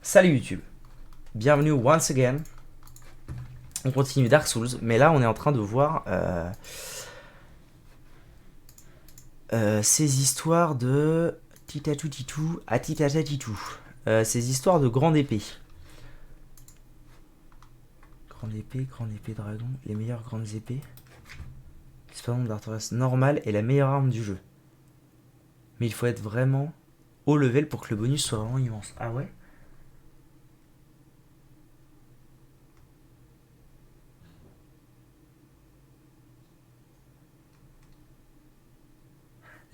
Salut YouTube, bienvenue once again. On continue Dark Souls, mais là on est en train de voir ces histoires de Titatutitu à Titatatitu. Ces histoires de grande épée. Grande épée dragon, les meilleures grandes épées. L'espadon d'Arthurias normal est la meilleure arme du jeu. Mais il faut être vraiment haut level pour que le bonus soit vraiment immense. Ah ouais?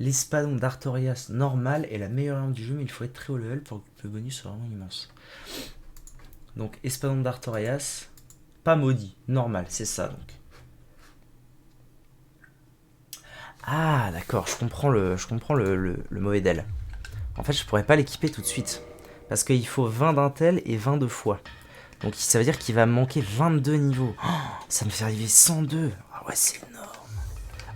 L'espadon d'Arthurias normal est la meilleure arme du jeu, mais il faut être très haut level pour que le bonus soit vraiment immense. Donc, espadon d'Arthurias, pas maudit, normal, c'est ça donc. Ah, d'accord, je comprends le mauvais d'elle. En fait, je pourrais pas l'équiper tout de suite. Parce qu'il faut 20 d'intel et 20 de foi. Donc, ça veut dire qu'il va me manquer 22 niveaux. Oh, ça me fait arriver 102. Ah ouais, c'est énorme.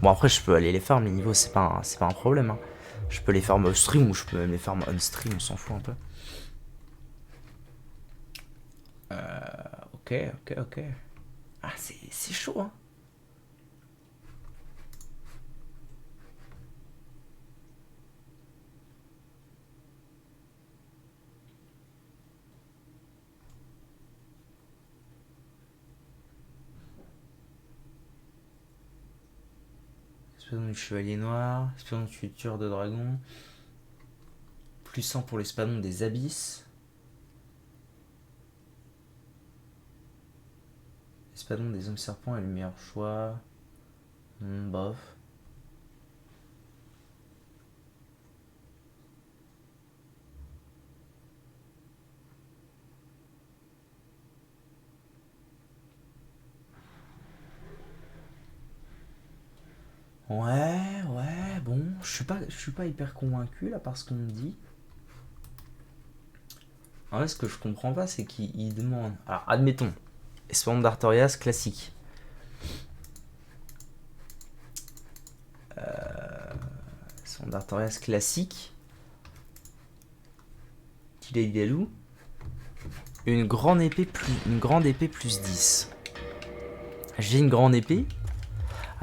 Bon, après, je peux aller les farm, les niveaux, c'est pas un problème. Hein. Je peux les farm off stream ou je peux même les farm on stream, on s'en fout un peu. Ok. Ah, c'est chaud, hein. Espadon du chevalier noir, espadon de tueur de dragon, plus 100 pour l'espadon des abysses, espadon des hommes serpents est le meilleur choix. Bof. Ouais, bon, je suis pas hyper convaincu là par ce qu'on me dit. En vrai, ce que je comprends pas, c'est qu'il demande. Alors, admettons, espadon d'Arthurias classique. Espadon d'Arthurias classique. Tilaïdelou. Une grande épée plus 10. J'ai une grande épée.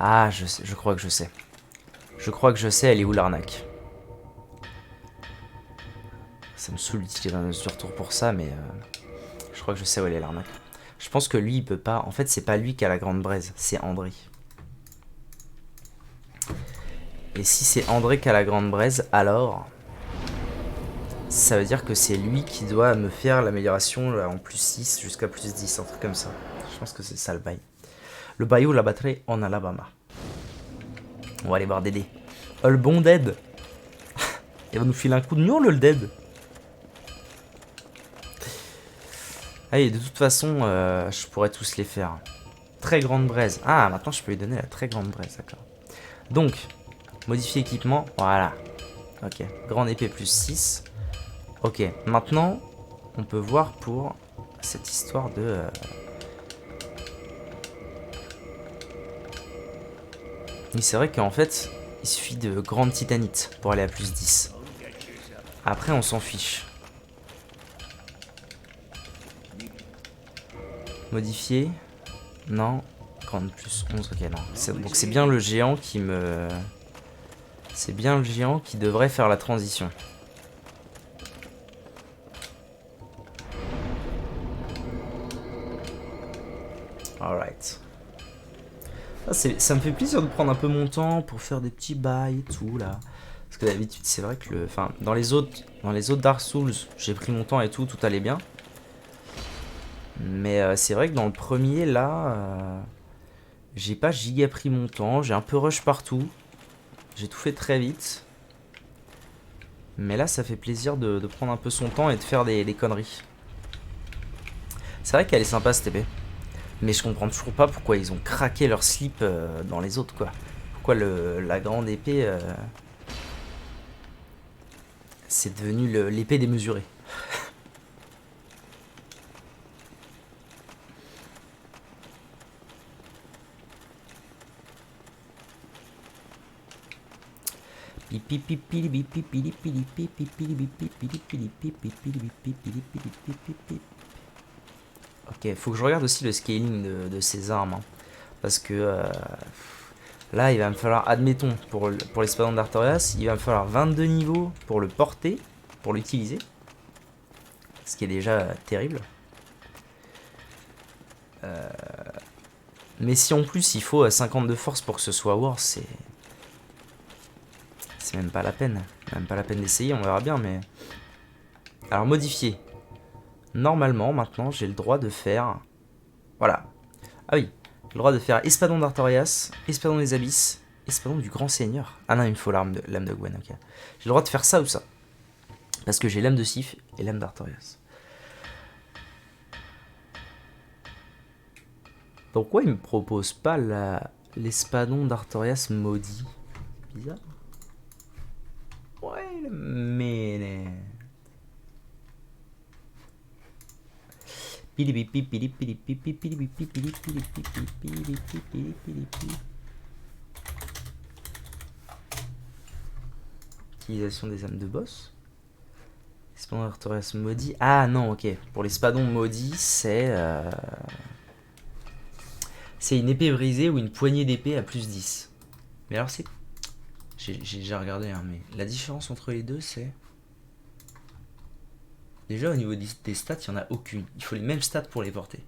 Ah, je crois que je sais. Je crois que je sais, elle est où l'arnaque. Ça me saoule d'utiliser un os du retour pour ça, mais je crois que je sais où elle est l'arnaque. Je pense que lui, il peut pas. En fait, c'est pas lui qui a la grande braise, c'est André. Et si c'est André qui a la grande braise, alors ça veut dire que c'est lui qui doit me faire l'amélioration en plus 6 jusqu'à plus 10, un truc comme ça. Je pense que c'est ça le bail. Le bayou la battrait en Alabama. On va aller voir Dédé. Oh, le bon Dead. Il va nous filer un coup de gnôle, le Dead. Allez, de toute façon, je pourrais tous les faire. Très grande braise. Ah, maintenant je peux lui donner la très grande braise, d'accord. Donc, modifier équipement, voilà. Ok, grande épée plus 6. Ok, maintenant, on peut voir pour cette histoire de... Oui, c'est vrai qu'en fait, il suffit de grande titanite pour aller à plus 10. Après, on s'en fiche. Modifier. Non. Grande plus 11, ok, non. Donc c'est bien le géant qui me... C'est bien le géant qui devrait faire la transition. Alright. Ça me fait plaisir de prendre un peu mon temps pour faire des petits bails et tout là. Parce que d'habitude c'est vrai que enfin, dans les autres Dark Souls, j'ai pris mon temps et tout allait bien. Mais c'est vrai que dans le premier là, j'ai pas giga pris mon temps, j'ai un peu rush partout. J'ai tout fait très vite. Mais là ça fait plaisir de prendre un peu son temps et de faire des conneries. C'est vrai qu'elle est sympa cette épée. Mais je comprends toujours pas pourquoi ils ont craqué leur slip dans les autres quoi. Pourquoi la grande épée c'est devenu l'épée démesurée. Ok, faut que je regarde aussi le scaling de ces armes. Hein. Parce que là, il va me falloir, admettons, pour l'espadon d'Artorias, il va me falloir 22 niveaux pour le porter, pour l'utiliser. Ce qui est déjà terrible. Mais si en plus il faut 50 de force pour que ce soit War, c'est même pas la peine. Même pas la peine d'essayer, on verra bien, mais... Alors, modifier. Normalement, maintenant, j'ai le droit de faire... Voilà. Ah oui, j'ai le droit de faire Espadon d'Artorias, Espadon des Abysses, Espadon du Grand Seigneur. Ah non, il me faut l'âme de Gwen, ok. J'ai le droit de faire ça ou ça. Parce que j'ai l'âme de Sif et l'âme d'Artorias. Pourquoi il me propose pas l'espadon d'Artorias maudit? Bizarre. Ouais, mais... Utilisation des âmes de boss. Espadon d'Artorias maudit. Ah non, ok. Pour l'espadon maudit, c'est une épée brisée ou une poignée d'épée à plus 10. Mais alors c'est... J'ai déjà regardé, hein, mais la différence entre les deux, c'est... Déjà, au niveau des stats, il n'y en a aucune. Il faut les mêmes stats pour les porter.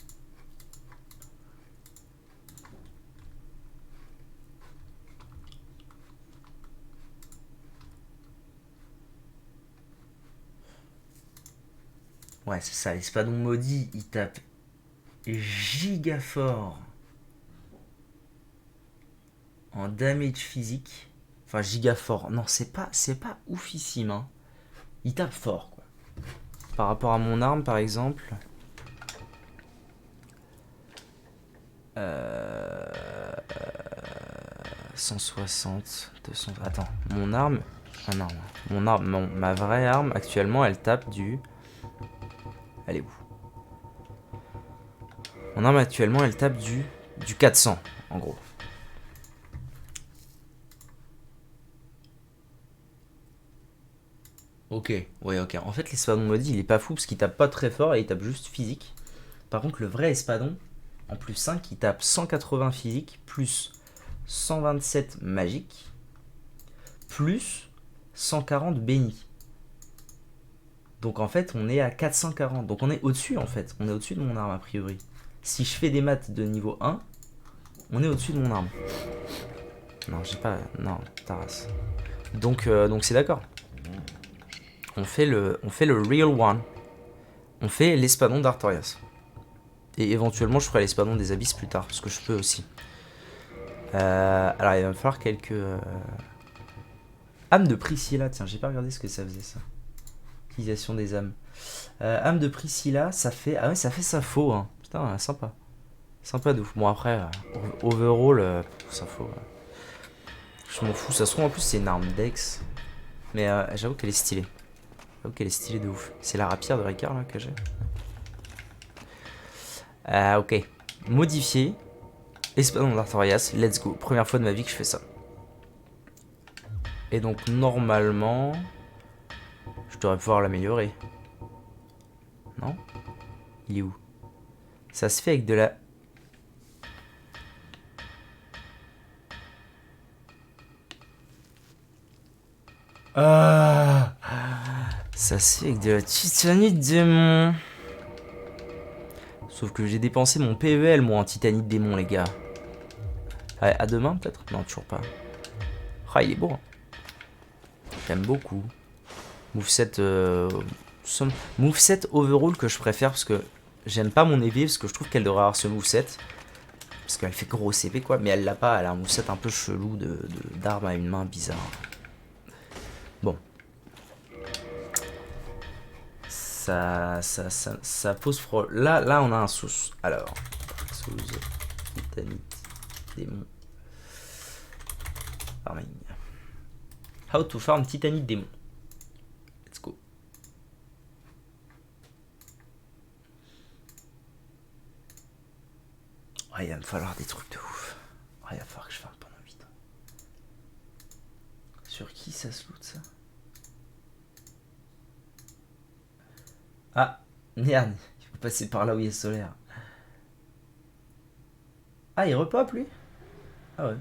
Ouais, c'est ça. L'espadon maudit, il tape giga fort en damage physique. Enfin, giga fort. Non, c'est pas oufissime. Hein. Il tape fort, quoi. Par rapport à mon arme, par exemple... 160, 200... Attends, mon arme... Ah non, ma vraie arme, actuellement, elle tape du... Elle est où? Mon arme, actuellement, elle tape du 400, en gros. Ok, ouais, ok. En fait, l'espadon maudit, il est pas fou parce qu'il tape pas très fort et il tape juste physique. Par contre, le vrai espadon, en plus 5, il tape 180 physique, plus 127 magique, plus 140 béni. Donc en fait, on est à 440. Donc on est au-dessus, en fait. On est au-dessus de mon arme, a priori. Si je fais des maths de niveau 1, on est au-dessus de mon arme. Non, j'ai pas... Non, ta race. Donc c'est d'accord. On fait le real one. On fait l'espadon d'Artorias. Et éventuellement, je ferai l'espadon des abysses plus tard, parce que je peux aussi. Alors, il va me falloir quelques... âme de Priscilla, tiens, j'ai pas regardé ce que ça faisait, ça. Utilisation des âmes. Âme de Priscilla, ça fait... Ah ouais, ça fait ça faux, hein. Putain, sympa. Sympa de ouf. Bon, après, overall, ça faux. Je m'en fous, ça se trouve, en plus, c'est une arme d'ex. Mais j'avoue qu'elle est stylée. J'avoue qu'elle est stylée de ouf. C'est la rapière de Ricard, là, que j'ai. Ok. Modifier. Espadon d'Artorias, let's go. Première fois de ma vie que je fais ça. Et donc, normalement... Je devrais pouvoir l'améliorer. Non? Il est où? Ça se fait avec de la... Ah, ça se fait avec de la titanite démon. Sauf que j'ai dépensé mon PEL, moi, en titanite démon, les gars. Ouais, à demain, peut-être? Non, toujours pas. Ah, il est beau. Hein. J'aime beaucoup. Moveset... Moveset overall que je préfère, parce que j'aime pas mon épée, parce que je trouve qu'elle devrait avoir ce moveset. Parce qu'elle fait grosse épée, quoi. Mais elle l'a pas, elle a un moveset un peu chelou d'arme à une main bizarre. Bon. Ça pose problème. Là, on a un sous. Alors, sous titanite démon. Farming. How to farm titanite démon. Let's go. Ouais, il va me falloir des trucs de ouf. Ouais, il va falloir que je farme pendant 8 ans. Sur qui ça se loot ça? Ah, merde, il faut passer par là où il y a solaire. Ah, il repop lui? Ah ouais.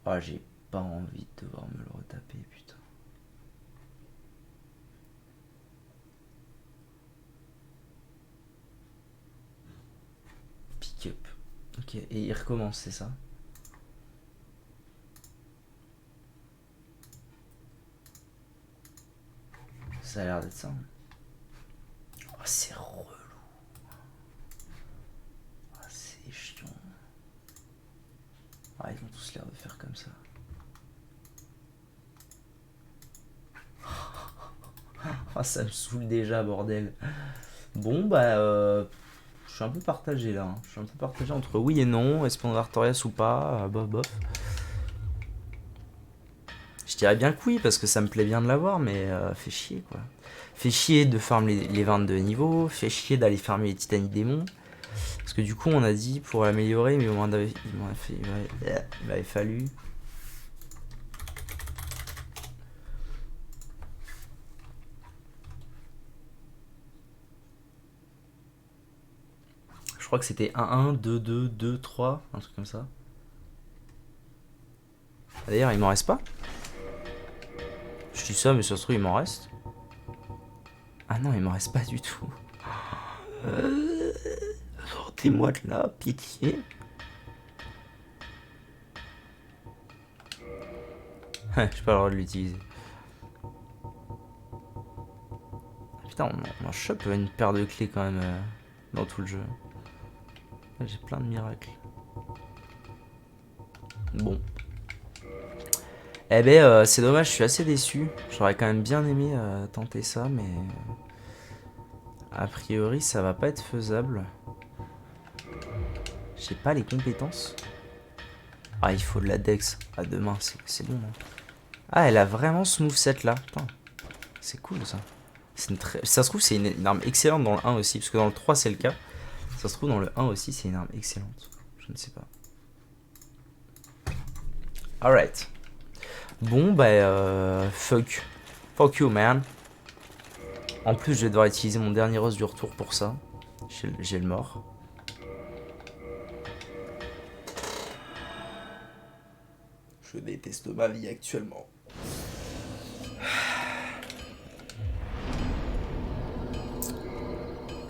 Ah, j'ai pas envie de devoir me le retaper, putain. Pick up. Ok, et il recommence, c'est ça? Ça a l'air d'être ça. Oh, c'est relou. Oh, c'est chiant. Ah, ils ont tous l'air de faire comme ça. Ah, ça me saoule déjà, bordel. Bon, bah, je suis un peu partagé là. Je suis un peu partagé entre oui et non. Est-ce qu'on Artorias ou pas? Bof, bof. Je dirais bien que oui, parce que ça me plaît bien de l'avoir, mais fait chier quoi. Fait chier de farm les 22 niveaux, fait chier d'aller farmer les Titanic démons. Parce que du coup, on a dit pour l'améliorer, mais au moins il m'avait fallu. Je crois que c'était 1-1, 2-2, 2-3, un truc comme ça. D'ailleurs, il m'en reste pas. Je dis ça, mais ça se trouve, il m'en reste. Ah non, il m'en reste pas du tout. Sortez-moi de là, pitié. J'ai pas le droit de l'utiliser. Putain, on chope une paire de clés quand même dans tout le jeu. J'ai plein de miracles. Bon. Eh ben, c'est dommage, je suis assez déçu. J'aurais quand même bien aimé tenter ça, mais a priori, ça va pas être faisable. J'ai pas les compétences. Ah, il faut de la dex. À demain, c'est bon. Hein. Ah, elle a vraiment ce moveset là. Putain, c'est cool ça. Ça se trouve, c'est une arme excellente dans le 1 aussi, parce que dans le 3, c'est le cas. Ça se trouve, dans le 1 aussi, c'est une arme excellente. Je ne sais pas. Alright. Bon, bah, fuck. Fuck you, man. En plus, je vais devoir utiliser mon dernier os du retour pour ça. J'ai le mort. Je déteste ma vie actuellement.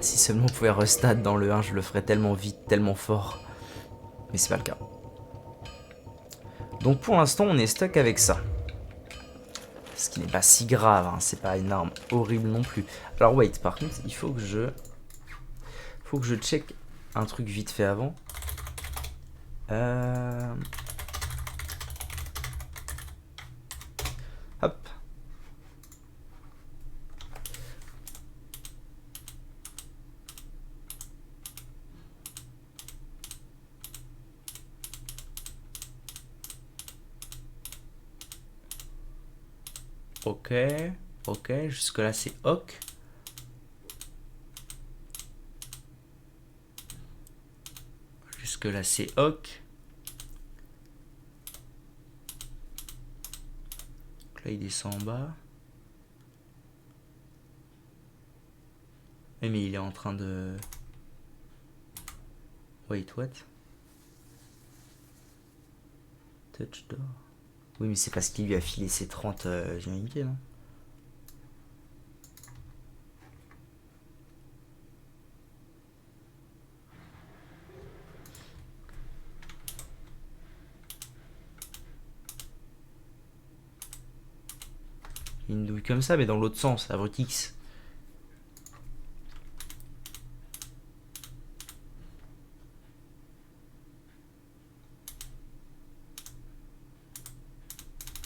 Si seulement on pouvait restart dans le 1, je le ferais tellement vite, tellement fort. Mais c'est pas le cas. Donc pour l'instant, on est stuck avec ça. Ce qui n'est pas si grave, hein. C'est pas une arme horrible non plus. Alors wait, par contre, il faut que je... check un truc vite fait avant. Hop. Ok. Ok, jusque là c'est ok. Jusque là c'est ok. Donc là il descend en bas. Oui, mais il est en train de... Wait, what? Touch door. Oui, mais c'est parce qu'il lui a filé ses 30 unités, non? Une douille comme ça, mais dans l'autre sens, à Brutix.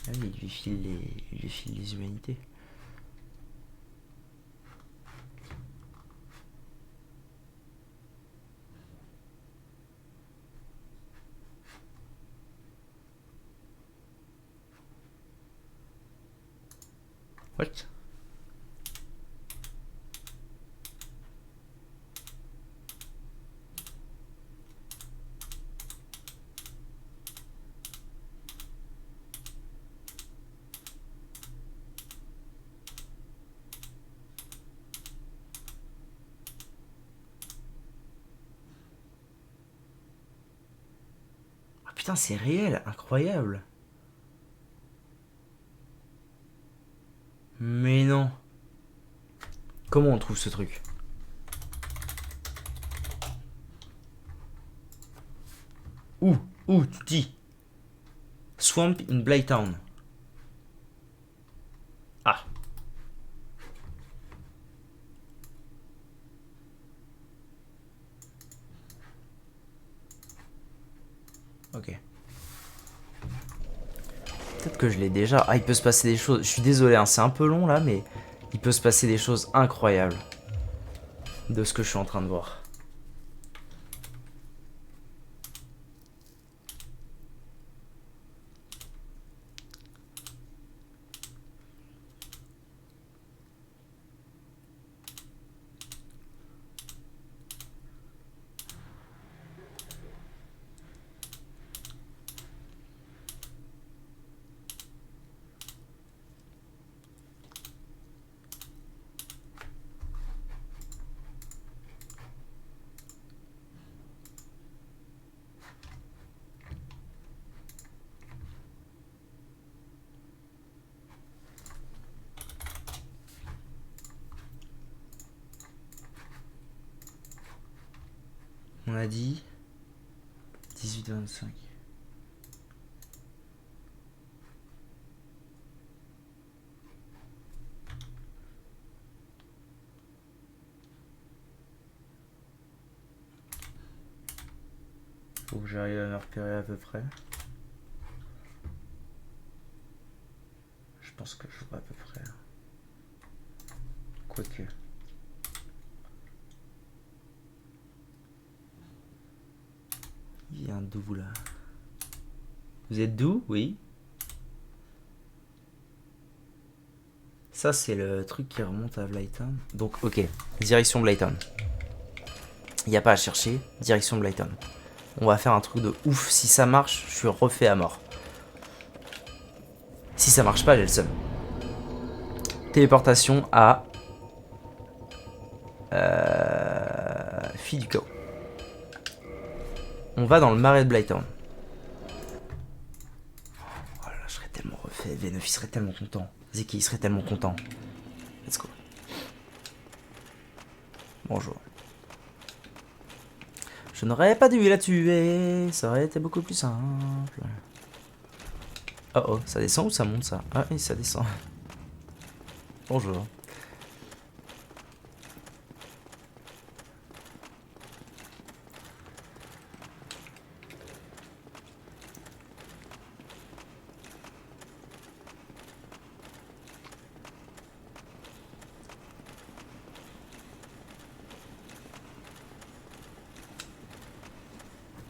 Ah oui, il lui file les humanités. What? putain, c'est réel, incroyable. Mais non. Comment on trouve ce truc? Où tu dis? Swamp in Blighttown. Ah. Ok. Peut-être que je l'ai déjà. Ah, il peut se passer des choses. Je suis désolé, hein, c'est un peu long là, mais il peut se passer des choses incroyables de ce que je suis en train de voir. On a dit 18-25. Faut que j'arrive à me repérer à peu près. Je pense que je vois à peu près. Quoique. Il vient d'où là? Vous êtes d'où? Oui. Ça c'est le truc qui remonte à Blighttown. Donc ok, direction Blighttown. Il n'y a pas à chercher, direction Blighttown. On va faire un truc de ouf. Si ça marche, je suis refait à mort. Si ça marche pas, j'ai le seum. Téléportation à... Fille du chaos. On va dans le marais de Blighttown. Oh là, je serais tellement refait. V9, il serait tellement content. Zeki, il serait tellement content. Let's go. Bonjour. Je n'aurais pas dû la tuer. Ça aurait été beaucoup plus simple. Oh oh, ça descend ou ça monte ça? Ah oui, ça descend. Bonjour.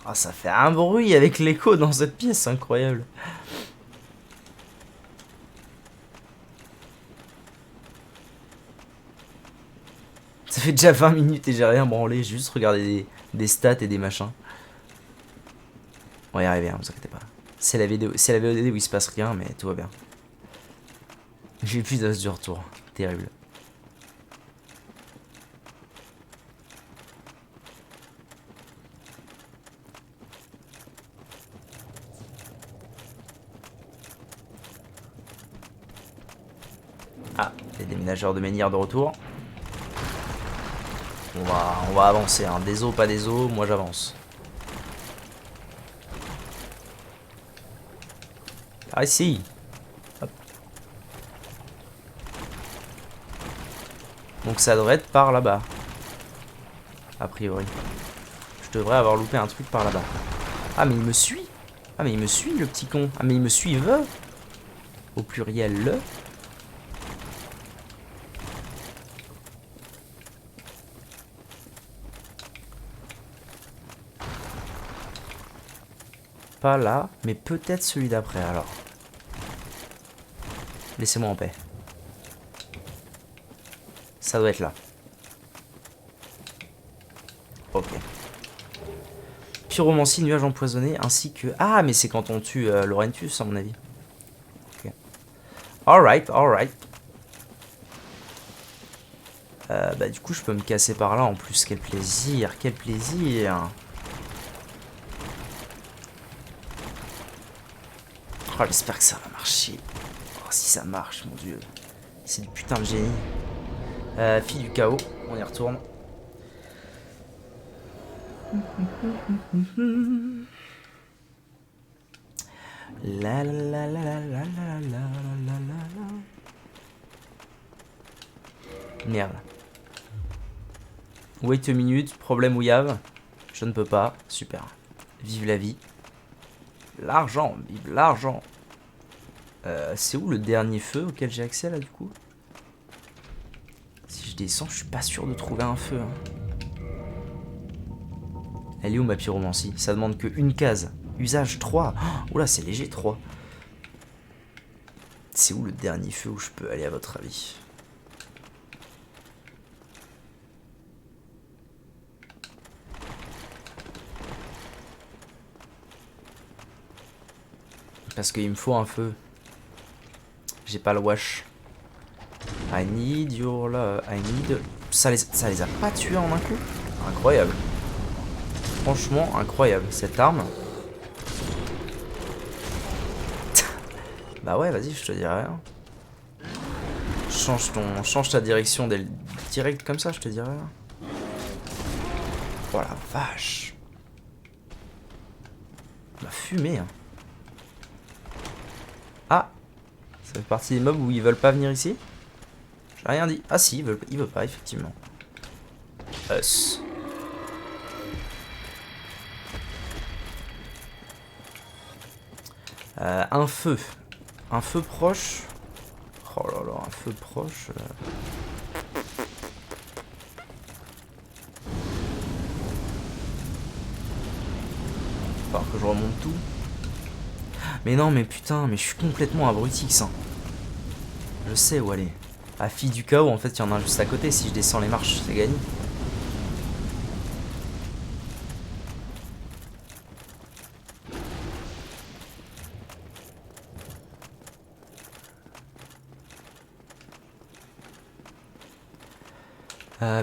Ah, ça fait un bruit avec l'écho dans cette pièce, incroyable. Ça fait déjà 20 minutes et j'ai rien branlé, j'ai juste regardé des stats et des machins. On va y arriver, hein, vous inquiétez pas. C'est la VOD où il se passe rien, mais tout va bien. J'ai plus d'as du retour, terrible. Ah, les déménageurs de menhir de retour. On va avancer, hein. Des os, pas des os, moi j'avance. Ah ici. Hop. Donc ça devrait être par là-bas. A priori. Je devrais avoir loupé un truc par là-bas. Ah mais il me suit. Ah mais il me suit le petit con. Ah mais il me suive. Au pluriel le. Pas là, mais peut-être celui d'après alors. Laissez-moi en paix. Ça doit être là. Ok. Pyromancie, nuage empoisonné, ainsi que... Ah, mais c'est quand on tue Laurentus, à mon avis. Ok. Alright, alright. Bah du coup, je peux me casser par là en plus. Quel plaisir, quel plaisir. Oh, j'espère que ça va marcher. Oh, si ça marche, mon dieu. C'est du putain de génie. Fille du chaos, on y retourne. La la la la la la la la la. Merde. Wait a minute, problème ouillave. Je ne peux pas, super. Vive la vie. L'argent, vive l'argent. C'est où le dernier feu auquel j'ai accès là du coup? Si je descends, je suis pas sûr de trouver un feu. Hein. Elle est où ma pyromancie? Ça demande que une case. Usage 3. Oh là, c'est léger 3. C'est où le dernier feu où je peux aller à votre avis? Parce qu'il me faut un feu. J'ai pas le wash. I need your love. I need... Ça les a pas tués en un coup? Incroyable. Franchement, incroyable. Cette arme. Bah ouais, vas-y, je te dirai rien. Change ta direction direct comme ça, je te dirai rien. Oh la vache. Il m'a fumé, hein. Ah, ça fait partie des mobs où ils veulent pas venir ici? J'ai rien dit. Ah si, ils veulent pas, effectivement. Us. Un feu. Un feu proche. Oh là là, un feu proche. Faut que je remonte tout. Mais non, mais putain, mais je suis complètement abruti, hein. Je sais où aller. À Fille du Chaos, en fait, il y en a un juste à côté. Si je descends les marches, c'est gagné.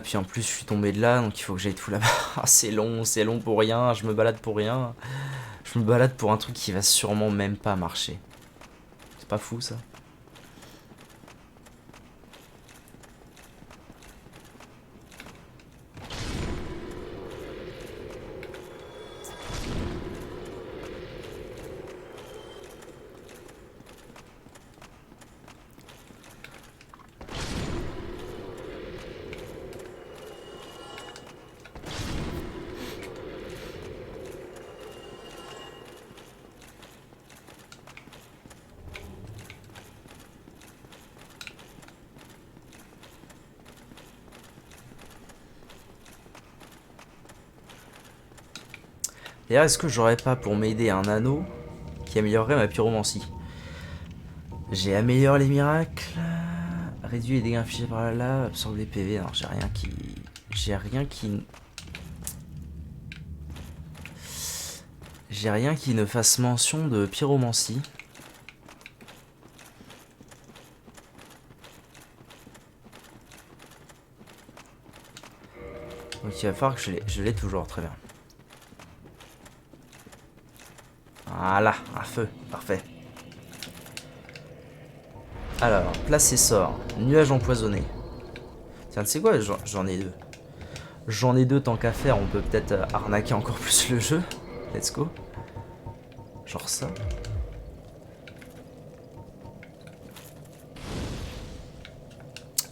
Puis en plus, je suis tombé de là, donc il faut que j'aille tout là-bas. C'est long pour rien. Je me balade pour rien. Je me balade pour un truc qui va sûrement même pas marcher. C'est pas fou, ça? D'ailleurs, est-ce que j'aurais pas pour m'aider un anneau qui améliorerait ma pyromancie? J'ai amélioré les miracles, réduit les dégâts infligés par la lave, absorbe les PV. Alors j'ai rien qui... J'ai rien qui ne fasse mention de pyromancie. Donc il va falloir que je l'ai toujours, très bien. Voilà, un feu, parfait. Alors, place et sort, nuage empoisonné. Tiens, tu sais quoi, j'en ai deux. J'en ai deux tant qu'à faire, on peut peut-être arnaquer encore plus le jeu. Let's go. Genre ça.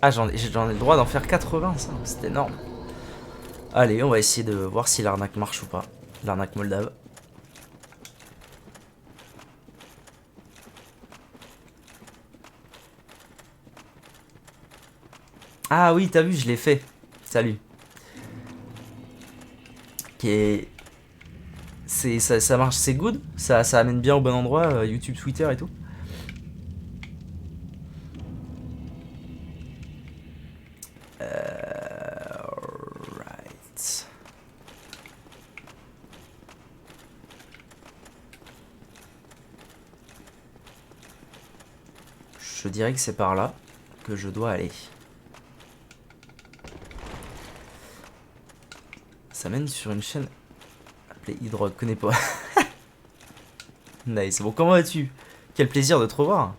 Ah, j'en ai le droit d'en faire 80, ça, c'est énorme. Allez, on va essayer de voir si l'arnaque marche ou pas. L'arnaque moldave. Ah oui, t'as vu, je l'ai fait. Salut. Ça marche, c'est good. Ça amène bien au bon endroit, YouTube, Twitter et tout. Right. Je dirais que c'est par là que je dois aller. Ça mène sur une chaîne appelée Hydrogue, connais pas. Nice. Bon, comment vas-tu? Quel plaisir de te revoir.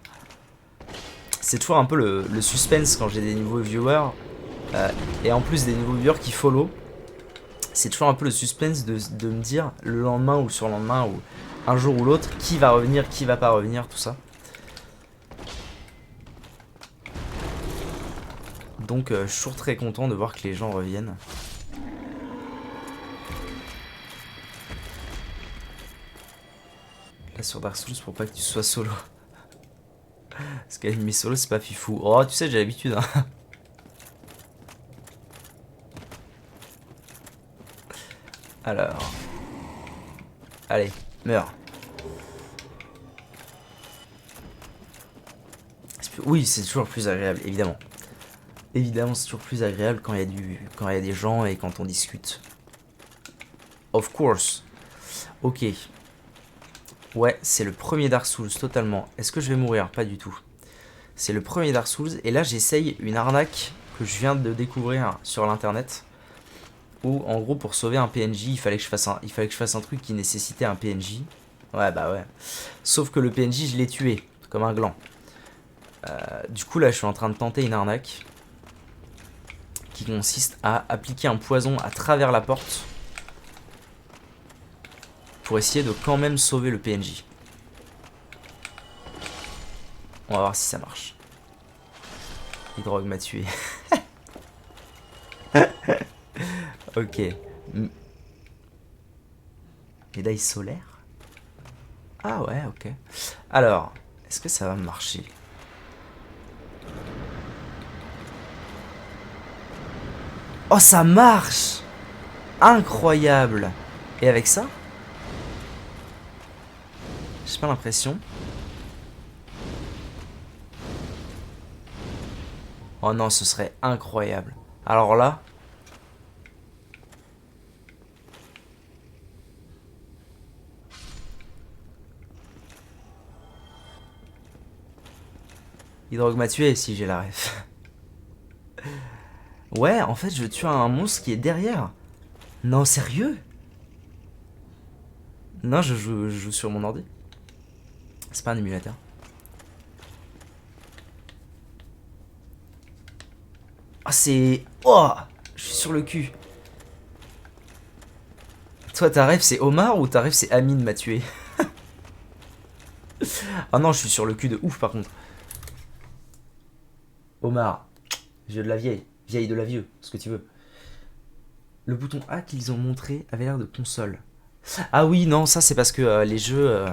C'est toujours un peu le suspense quand j'ai des nouveaux viewers. Et en plus des nouveaux viewers qui follow. C'est toujours un peu le suspense de me dire le lendemain ou sur le lendemain ou un jour ou l'autre qui va revenir, qui va pas revenir, tout ça. Donc je suis toujours très content de voir que les gens reviennent. Là sur Dark Souls pour pas que tu sois solo. Parce qu'anime solo c'est pas fifou. Oh tu sais j'ai l'habitude hein. Alors. Allez, meurs. Oui c'est toujours plus agréable évidemment. Évidemment c'est toujours plus agréable quand il y a des gens et quand on discute. Of course. Ok. Ouais, c'est le premier Dark Souls, totalement. Est-ce que je vais mourir? Pas du tout. C'est le premier Dark Souls, et là j'essaye une arnaque que je viens de découvrir sur l'internet. Où, en gros, pour sauver un PNJ, il fallait que je fasse un truc qui nécessitait un PNJ. Ouais, bah ouais. Sauf que le PNJ, je l'ai tué, comme un gland. Du coup, là, je suis en train de tenter une arnaque. Qui consiste à appliquer un poison à travers la porte. Pour essayer de quand même sauver le PNJ. On va voir si ça marche. Hydrogue m'a tué. Ok. Médaille solaire? Ah ouais, ok. Alors, est-ce que ça va marcher? Oh, ça marche! Incroyable! Et avec ça? J'ai pas l'impression. Oh non, ce serait incroyable. Alors là... Hydrogue m'a tué si j'ai la ref. Ouais, en fait, je tue un monstre qui est derrière. Non, sérieux? Non, je joue sur mon ordi. C'est pas un émulateur. Ah, c'est... Oh! Je suis sur le cul. Toi, ta ref, c'est Omar ou ta ref, c'est Amine m'a tué? Ah non, je suis sur le cul de ouf, par contre. Omar, vieux de la vieille. Vieille de la vieux, ce que tu veux. Le bouton A qu'ils ont montré avait l'air de console. Ah oui, non, ça c'est parce que les jeux...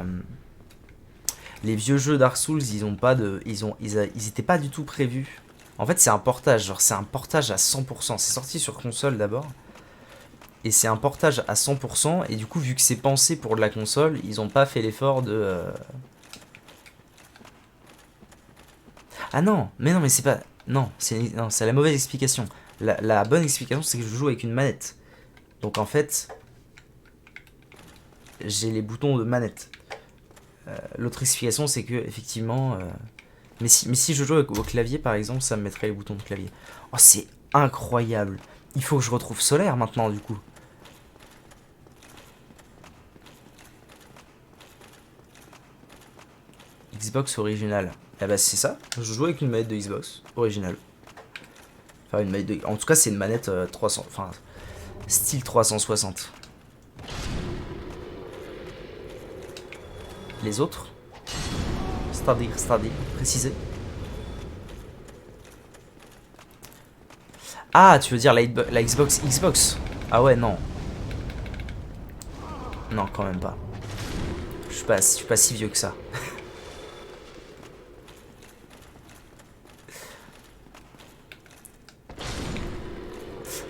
les vieux jeux Dark Souls, ils ont pas de... Ils étaient pas du tout prévus. En fait, c'est un portage, genre c'est un portage à 100%. C'est sorti sur console d'abord. Et c'est un portage à 100%. Et du coup, vu que c'est pensé pour de la console, ils ont pas fait l'effort de... Ah non, mais c'est pas... Non, c'est la mauvaise explication. La bonne explication, c'est que je joue avec une manette. Donc en fait, j'ai les boutons de manette. L'autre explication, c'est que effectivement... Mais si je joue au clavier, par exemple, ça me mettrait les boutons de clavier. Oh, c'est incroyable. Il faut que je retrouve Solaire maintenant, du coup. Xbox original. Eh bah c'est ça. Je joue avec une manette de Xbox original. Enfin, une manette de... En tout cas, c'est une manette 300... Enfin, style 360. Les autres? C'est-à-dire, préciser. Ah, tu veux dire la Xbox. Ah ouais, non. Non, quand même pas. Je suis pas si vieux que ça.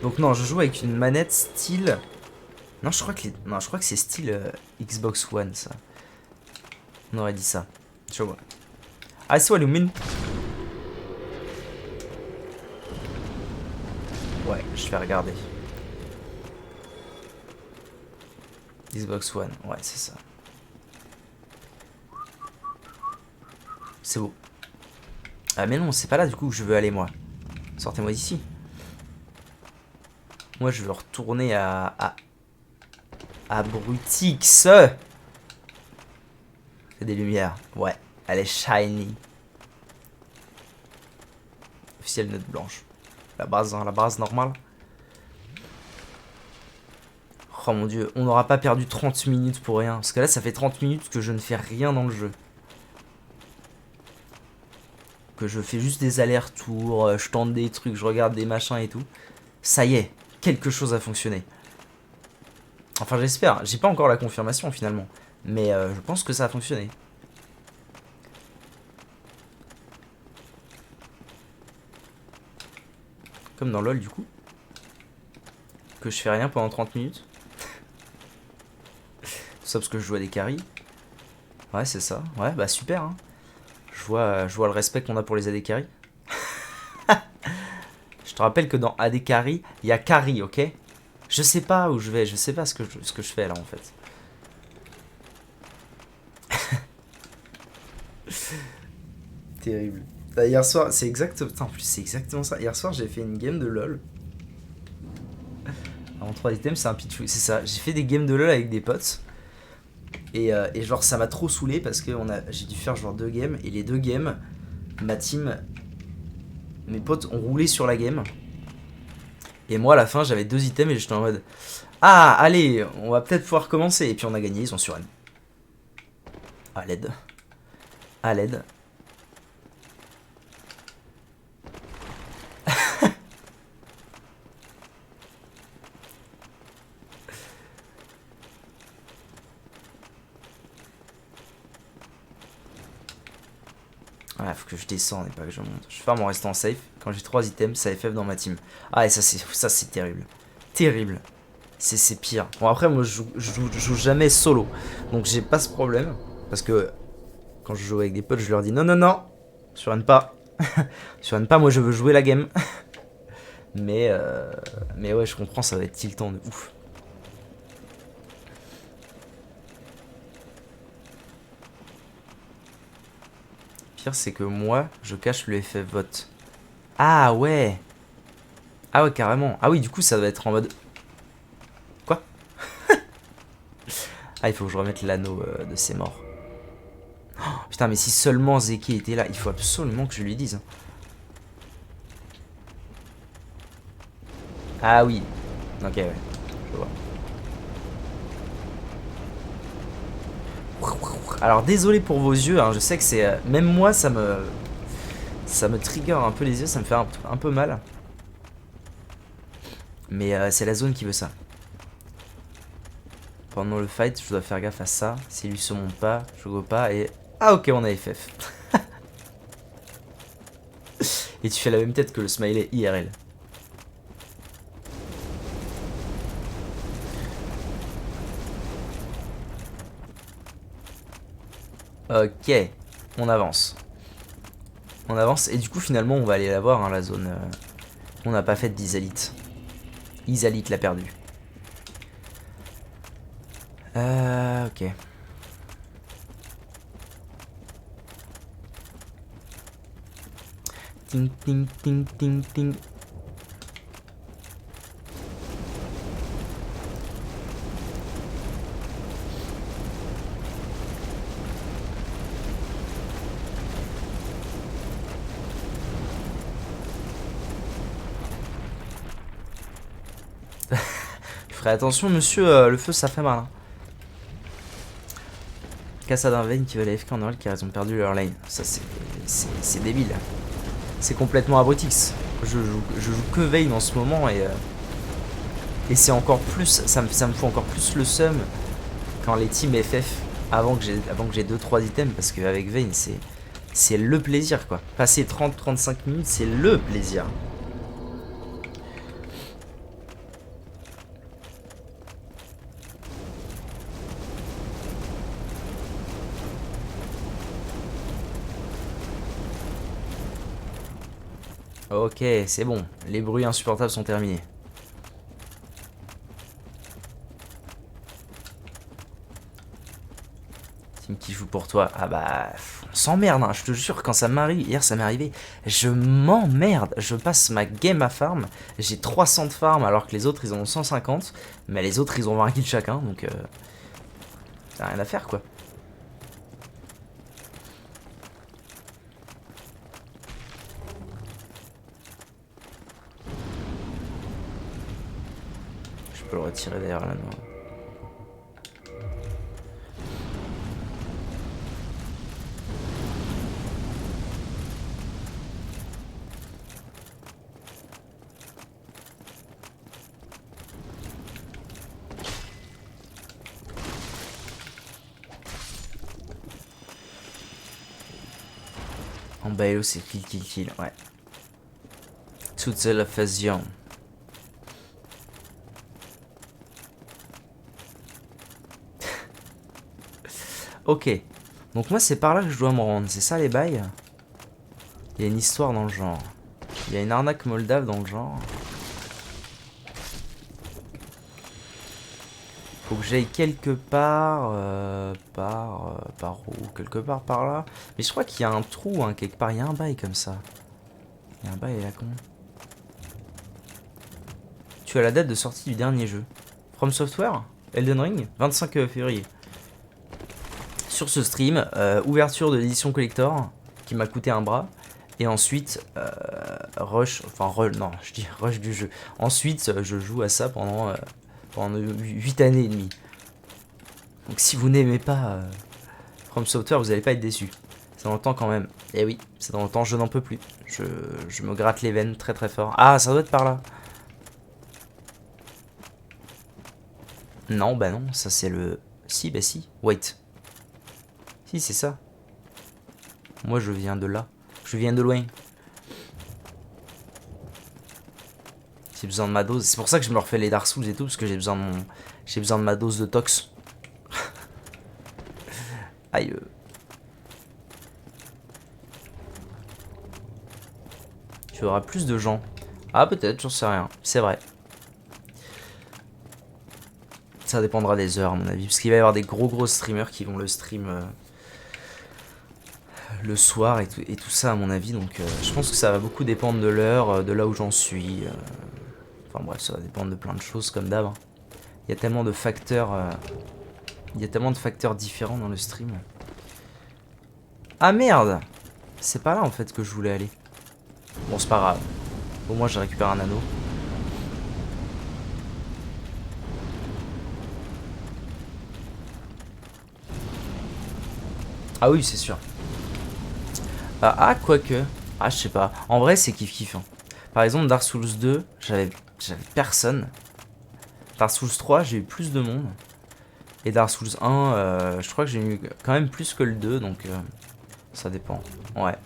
Donc non, je joue avec une manette style... Non, je crois que c'est style Xbox One, ça. On aurait dit ça. Je vois. Ah, c'est Lumin. Ouais, je vais regarder. Xbox One, ouais, c'est ça. C'est beau. Ah mais non, c'est pas là du coup que je veux aller, moi. Sortez-moi d'ici. Moi, je veux retourner à Brutix. C'est des lumières, ouais. Elle est shiny. Officielle note blanche. La base normale. Oh mon dieu, on n'aura pas perdu 30 minutes pour rien. Parce que là, ça fait 30 minutes que je ne fais rien dans le jeu. Que je fais juste des allers-retours, je tente des trucs, je regarde des machins et tout. Ça y est, quelque chose a fonctionné. Enfin, j'espère. J'ai pas encore la confirmation finalement. Mais je pense que ça a fonctionné. Comme dans LoL du coup. Que je fais rien pendant 30 minutes. Sauf parce que je joue à des carries. Ouais, c'est ça. Ouais, bah super. Hein. Je vois le respect qu'on a pour les AD carry. Je te rappelle que dans AD carry, il y a carry, ok? Je sais pas où je vais, je sais pas ce que je fais là en fait. Terrible. Bah, hier soir, c'est exactement. En plus, c'est exactement ça. Hier soir, j'ai fait une game de LoL. En 3 items, c'est un pitch. C'est ça. J'ai fait des games de LoL avec des potes. Et genre, ça m'a trop saoulé parce que j'ai dû faire genre 2 games. Et les 2 games, ma team. Mes potes ont roulé sur la game. Et moi, à la fin, j'avais 2 items et j'étais en mode. Ah, allez, on va peut-être pouvoir commencer. Et puis on a gagné, ils ont sur N. À l'aide. À l'aide. Ouais, faut que je descende et pas que je monte. Je farm en restant safe. Quand j'ai 3 items, ça FF dans ma team. Ah, et ça c'est terrible. Terrible. C'est pire. Bon, après, moi, je joue jamais solo. Donc, j'ai pas ce problème. Parce que quand je joue avec des potes, je leur dis non, non, non. Sur N pas. Sur N pas, moi, je veux jouer la game. mais ouais, je comprends, ça va être tiltant de ouf. Pire, c'est que moi, je cache le FF vote. Ah ouais. Ah ouais, carrément. Ah oui, du coup, ça va être en mode. Quoi? Ah, il faut que je remette l'anneau de ses morts. Oh, putain, mais si seulement Zeki était là, il faut absolument que je lui dise. Ah oui. Ok, ouais. Je vois. Alors, désolé pour vos yeux, hein, je sais que c'est... même moi, ça me trigger un peu les yeux, ça me fait un peu mal. Mais c'est la zone qui veut ça. Pendant le fight, je dois faire gaffe à ça. Si lui se monte pas, je go pas et... Ah ok, on a FF. Et tu fais la même tête que le smiley IRL. Ok, on avance. On avance et du coup finalement on va aller la voir, hein, la zone. On n'a pas fait d'Isalit. Isalit l'a perdu. Ok. Ting ting ting ting ting. Je ferai attention monsieur, le feu ça fait mal. Hein. Cassade d'un Vayne qui va la FK en oral car ils ont perdu leur lane. Ça c'est débile. C'est complètement abrutix. Je joue que Vayne en ce moment et c'est encore plus, ça me fout encore plus le seum quand les teams FF avant que j'ai 2-3 items parce qu'avec Vayne c'est le plaisir quoi. Passer 30-35 minutes c'est le plaisir. Ok, c'est bon. Les bruits insupportables sont terminés. Team qui joue pour toi. Ah bah, on s'emmerde, hein, je te jure, quand ça m'arrive, hier ça m'est arrivé, je m'emmerde. Je passe ma game à farm, j'ai 300 de farm alors que les autres ils en ont 150. Mais les autres ils ont 20 kills chacun, donc t'as rien à faire quoi. peux le retirer d'ailleurs là. Non. En bailo c'est kill, ouais. Toute la fusion. Ok. Donc moi c'est par là que je dois me rendre, c'est ça les bails? Il y a une histoire dans le genre. Il y a une arnaque moldave dans le genre. Faut que j'aille quelque part, par où? Quelque part par là. Mais je crois qu'il y a un trou, hein, quelque part. Il y a un bail comme ça. Il y a un bail là, con. Tu as la date de sortie du dernier jeu. From Software, Elden Ring, 25 février. Sur ce stream, ouverture de l'édition collector, qui m'a coûté un bras. Et ensuite, rush, enfin, non, je dis rush du jeu. Ensuite, je joue à ça pendant 8 années et demie. Donc si vous n'aimez pas From Software, vous n'allez pas être déçu. C'est dans le temps quand même. Et oui, c'est dans le temps, je n'en peux plus. Je me gratte les veines très très fort. Ah, ça doit être par là. Non, bah non, ça c'est le... Si, bah si, wait. Si, c'est ça. Moi je viens de là. Je viens de loin. J'ai besoin de ma dose. C'est pour ça que je me refais les Dark Souls et tout, parce que j'ai besoin de mon... J'ai besoin de ma dose de tox. Aïe. Tu auras plus de gens. Ah peut-être, j'en sais rien. C'est vrai. Ça dépendra des heures à mon avis. Parce qu'il va y avoir des gros streamers qui vont le stream le soir et tout ça à mon avis. Donc je pense que ça va beaucoup dépendre de l'heure, de là où j'en suis. Enfin bref, ça va dépendre de plein de choses comme d'hab. Il y a tellement de facteurs. Il y a tellement de facteurs différents dans le stream. Ah merde! C'est pas là en fait que je voulais aller. Bon c'est pas grave. Au moins j'ai récupéré un anneau. Ah oui c'est sûr. Ah quoique. Ah je sais pas. En vrai c'est kiff. Hein. Par exemple Dark Souls 2, j'avais personne. Dark Souls 3 j'ai eu plus de monde. Et Dark Souls 1 je crois que j'ai eu quand même plus que le 2 donc ça dépend. Ouais.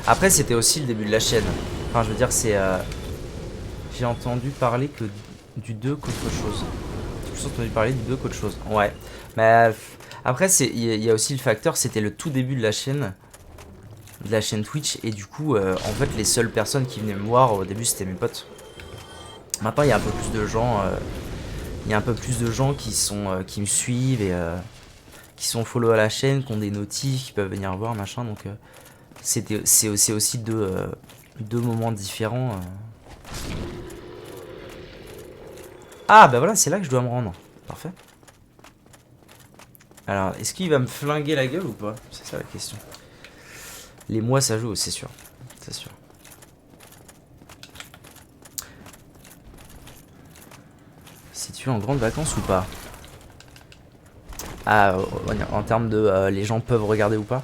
Après c'était aussi le début de la chaîne. Enfin je veux dire c'est... J'ai entendu parler que du 2 qu'autre chose. J'ai plus entendu parler du 2 qu'autre chose. Ouais. Mais après il y a aussi le facteur, c'était le tout début de la chaîne. De la chaîne Twitch. Et du coup en fait les seules personnes qui venaient me voir au début c'était mes potes. Maintenant il y a un peu plus de gens... il y a un peu plus de gens qui me suivent et qui sont follow à la chaîne, qui ont des notifs, qui peuvent venir voir, machin. Donc c'est aussi deux moments différents. Ah bah voilà, c'est là que je dois me rendre. Parfait. Alors, est-ce qu'il va me flinguer la gueule ou pas? C'est ça la question. Les mois ça joue, c'est sûr. C'est sûr. Si tu es en grande vacances ou pas? Ah, en termes de les gens peuvent regarder ou pas?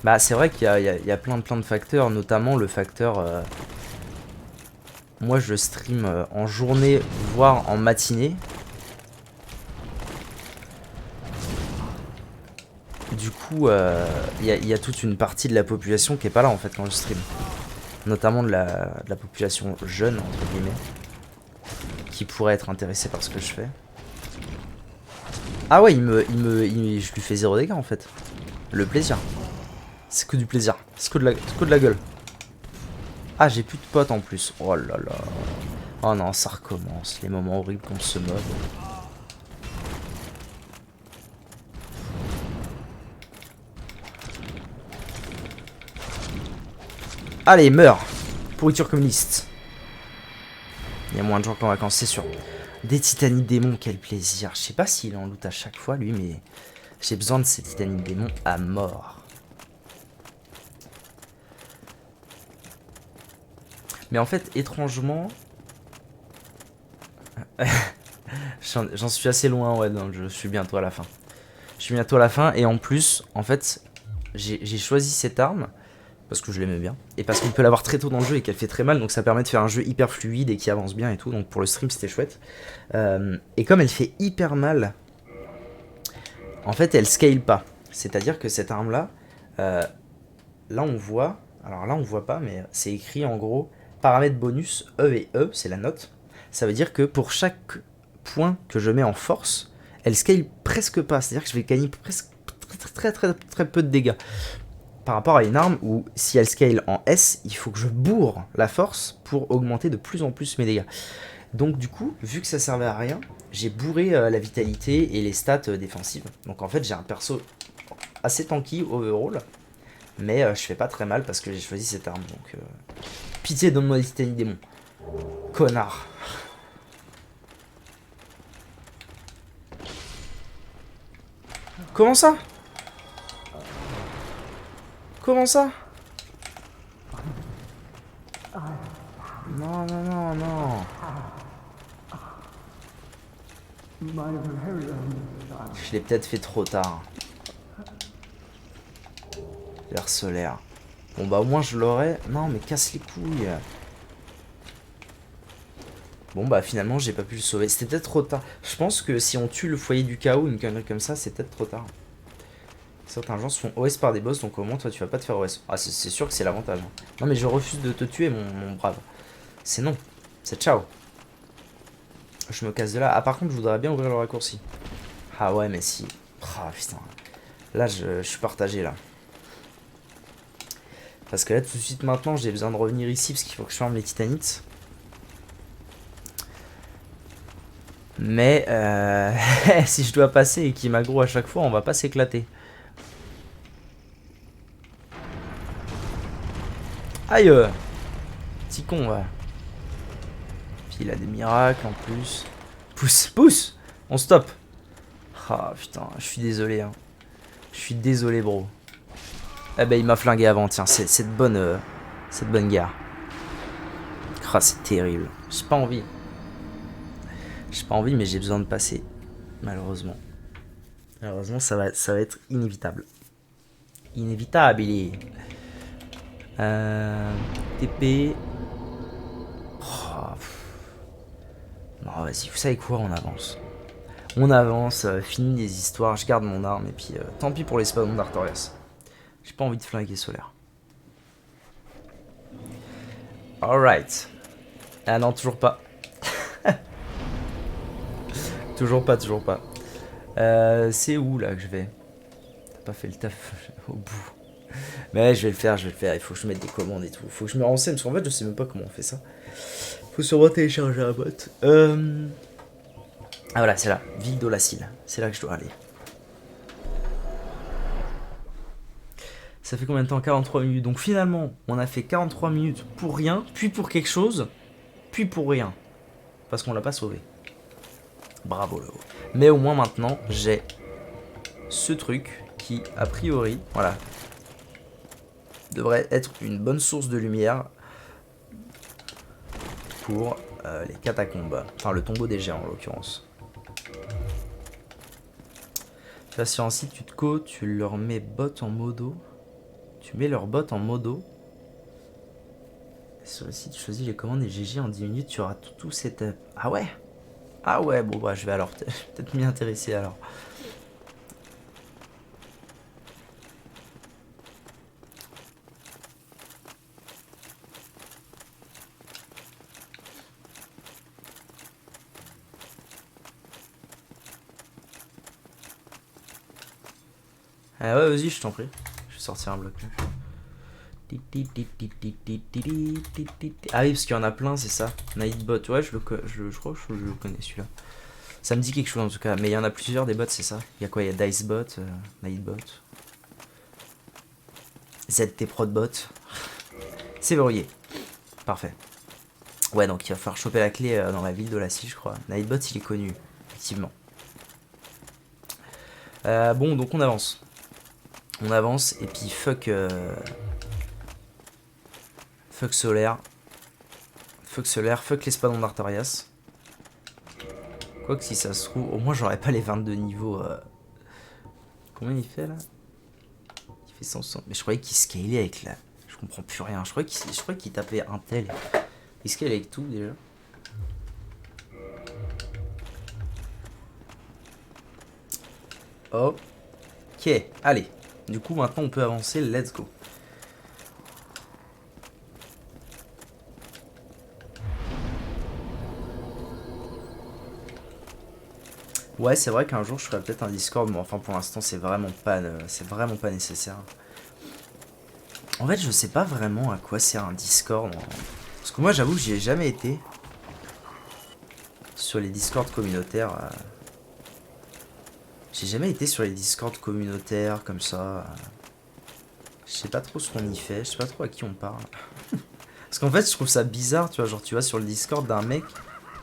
Bah c'est vrai qu'il y a plein de facteurs, notamment le facteur... moi je stream en journée, voire en matinée. Du coup, il y a toute une partie de la population qui est pas là en fait quand je stream. Notamment de la population jeune, entre guillemets. Qui pourrait être intéressée par ce que je fais. Ah ouais, je lui fais 0 dégâts en fait. Le plaisir. C'est que du plaisir. C'est que de la gueule. Ah, j'ai plus de potes en plus. Oh là là. Oh non, ça recommence. Les moments horribles contre ce mob. Allez, meurs. Pourriture communiste. Il y a moins de gens qu'en vacances, c'est sûr. Des titanies démons, quel plaisir. Je sais pas s'il en loot à chaque fois, lui, mais j'ai besoin de ces titanies démons à mort. Mais en fait, étrangement... J'en suis assez loin, ouais, donc je suis bientôt à la fin. Je suis bientôt à la fin, et en plus, en fait, j'ai choisi cette arme, parce que je l'aimais bien, et parce qu'on peut l'avoir très tôt dans le jeu et qu'elle fait très mal, donc ça permet de faire un jeu hyper fluide et qui avance bien et tout, donc pour le stream c'était chouette. Et comme elle fait hyper mal, en fait elle scale pas. C'est-à-dire que cette arme-là, là on voit, alors là on voit pas, mais c'est écrit en gros, paramètres bonus, E et E, c'est la note. Ça veut dire que pour chaque point que je mets en force, elle scale presque pas, c'est-à-dire que je vais gagner presque très peu de dégâts. Par rapport à une arme où si elle scale en S, il faut que je bourre la force pour augmenter de plus en plus mes dégâts. Donc du coup, vu que ça servait à rien, j'ai bourré la vitalité et les stats défensives. Donc en fait j'ai un perso assez tanky overall, mais je fais pas très mal parce que j'ai choisi cette arme. Donc pitié, donne-moi des titanies démons. Connard. Comment ça? Comment ça? Non, non, non, non. Je l'ai peut-être fait trop tard. L'air solaire. Bon bah au moins je l'aurais. Non mais casse les couilles. Bon bah finalement j'ai pas pu le sauver. C'était peut-être trop tard. Je pense que si on tue le foyer du chaos, une connerie comme ça, c'est peut-être trop tard. Certains gens se font OS par des boss, donc au moins toi tu vas pas te faire OS. Ah c'est sûr que c'est l'avantage. Non mais je refuse de te tuer mon brave. C'est non. C'est ciao. Je me casse de là. Ah par contre je voudrais bien ouvrir le raccourci. Ah ouais mais si. Ah putain. Là je suis partagé là. Parce que là tout de suite maintenant j'ai besoin de revenir ici parce qu'il faut que je ferme les titanites. Mais si je dois passer et qu'il m'aggro à chaque fois, on va pas s'éclater. Aïe. Petit con, ouais. Puis il a des miracles en plus. Pousse, pousse. On stop. Ah putain, je suis désolé. Hein. Je suis désolé, bro. Eh ben, il m'a flingué avant, tiens. Cette bonne guerre. Ah, c'est terrible. J'ai pas envie. J'ai pas envie, mais j'ai besoin de passer. Malheureusement. Malheureusement, ça va être inévitable. Inévitable. TP. Oh, non, vas-y, vous savez quoi, on avance. On avance, fini les histoires, je garde mon arme, et puis tant pis pour les spawns d'Artorias. J'ai pas envie de flinguer Solaire. Alright. Ah non, toujours pas. toujours pas. C'est où là que je vais? T'as pas fait le taf au bout. Mais je vais le faire. Il faut que je mette des commandes et tout. Il faut que je me renseigne, parce qu'en fait, je sais même pas comment on fait ça. Faut sûrement télécharger un bot. Ah voilà, c'est là. Ville d'Olacile. C'est là que je dois aller. Ça fait combien de temps? 43 minutes. Donc finalement, on a fait 43 minutes pour rien, puis pour quelque chose, puis pour rien. Parce qu'on l'a pas sauvé. Bravo le haut. Mais au moins maintenant, j'ai ce truc qui, a priori, voilà, devrait être une bonne source de lumière pour les catacombes. Enfin, le tombeau des géants en l'occurrence. Tu vas sur un site, tu te co, tu leur mets bot en modo. Tu mets leur bot en modo. Sur le site, tu choisis les commandes et GG en 10 minutes, tu auras tout setup. Ah ouais? Ah ouais, bon bah je vais alors peut-être m'y intéresser alors. Ah ouais, vas-y, je t'en prie. Je vais sortir un bloc. Ah oui, parce qu'il y en a plein, c'est ça. Nightbot, ouais, je crois que je le connais celui-là. Ça me dit quelque chose en tout cas, mais il y en a plusieurs des bots, c'est ça. Il y a quoi? Il y a Dicebot, Nightbot, ZTProdbot. C'est verrouillé. Parfait. Ouais, donc il va falloir choper la clé dans la ville de la Scie, je crois. Nightbot, il est connu, effectivement. Bon, donc on avance. On avance, et puis fuck... fuck Solaire. Fuck solaire, fuck l'espadon d'Artorias. Quoique si ça se trouve, au moins j'aurais pas les 22 niveaux. Combien il fait là? Il fait 160. Mais je croyais qu'il scalait avec la... Je comprends plus rien. Je croyais qu'il tapait un tel. Il scale avec tout déjà. Ok, allez. Du coup maintenant on peut avancer, let's go. Ouais, c'est vrai qu'un jour je ferai peut-être un Discord, mais enfin pour l'instant c'est vraiment pas nécessaire. En fait, je sais pas vraiment à quoi sert un Discord. Parce que moi j'avoue que j'y ai jamais été. Sur les Discords communautaires. J'ai jamais été sur les Discords communautaires comme ça. Je sais pas trop ce qu'on y fait, je sais pas trop à qui on parle. Parce qu'en fait, je trouve ça bizarre, tu vois, genre tu vas sur le Discord d'un mec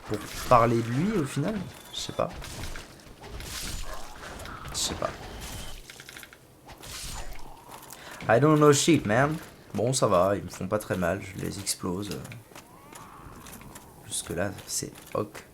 pour parler de lui au final. Je sais pas. Je sais pas. I don't know shit, man. Bon, ça va, ils me font pas très mal, je les explose. Jusque là, c'est ok.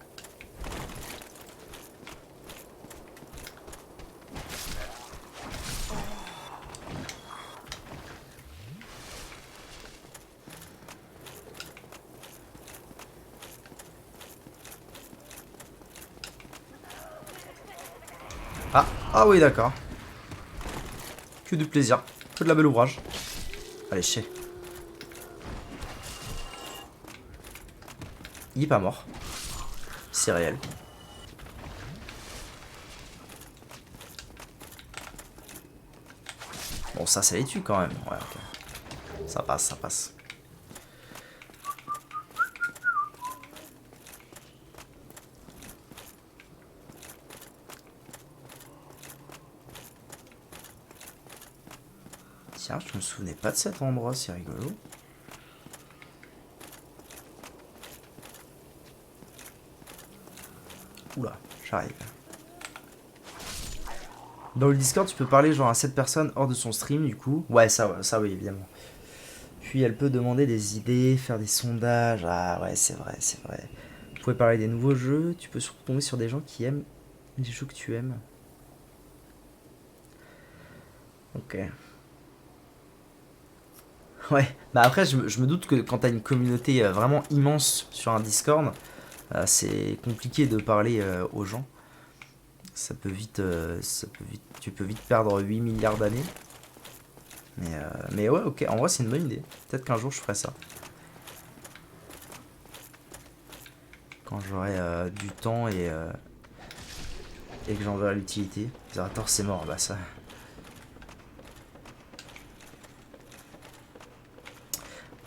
Ah oui, d'accord. Que du plaisir, que de la belle ouvrage. Allez, chier. Il est pas mort. C'est réel. Bon, ça les tue quand même. Ouais, ok. Ça passe, ça passe. Tiens, je me souvenais pas de cet endroit, c'est rigolo. Oula, j'arrive. Dans le Discord, tu peux parler genre à 7 personnes hors de son stream, du coup. Ouais, ça oui, évidemment. Puis elle peut demander des idées, faire des sondages. Ah ouais, c'est vrai, c'est vrai. Vous pouvez parler des nouveaux jeux. Tu peux surtout tomber sur des gens qui aiment les jeux que tu aimes. Ok. Ouais, bah après, je me doute que quand t'as une communauté vraiment immense sur un Discord, c'est compliqué de parler aux gens. Tu peux vite perdre 8 milliards d'années. Mais ouais, ok, en vrai, c'est une bonne idée. Peut-être qu'un jour, je ferai ça. Quand j'aurai du temps et que j'en verrai l'utilité. Zerator, c'est mort, bah ça.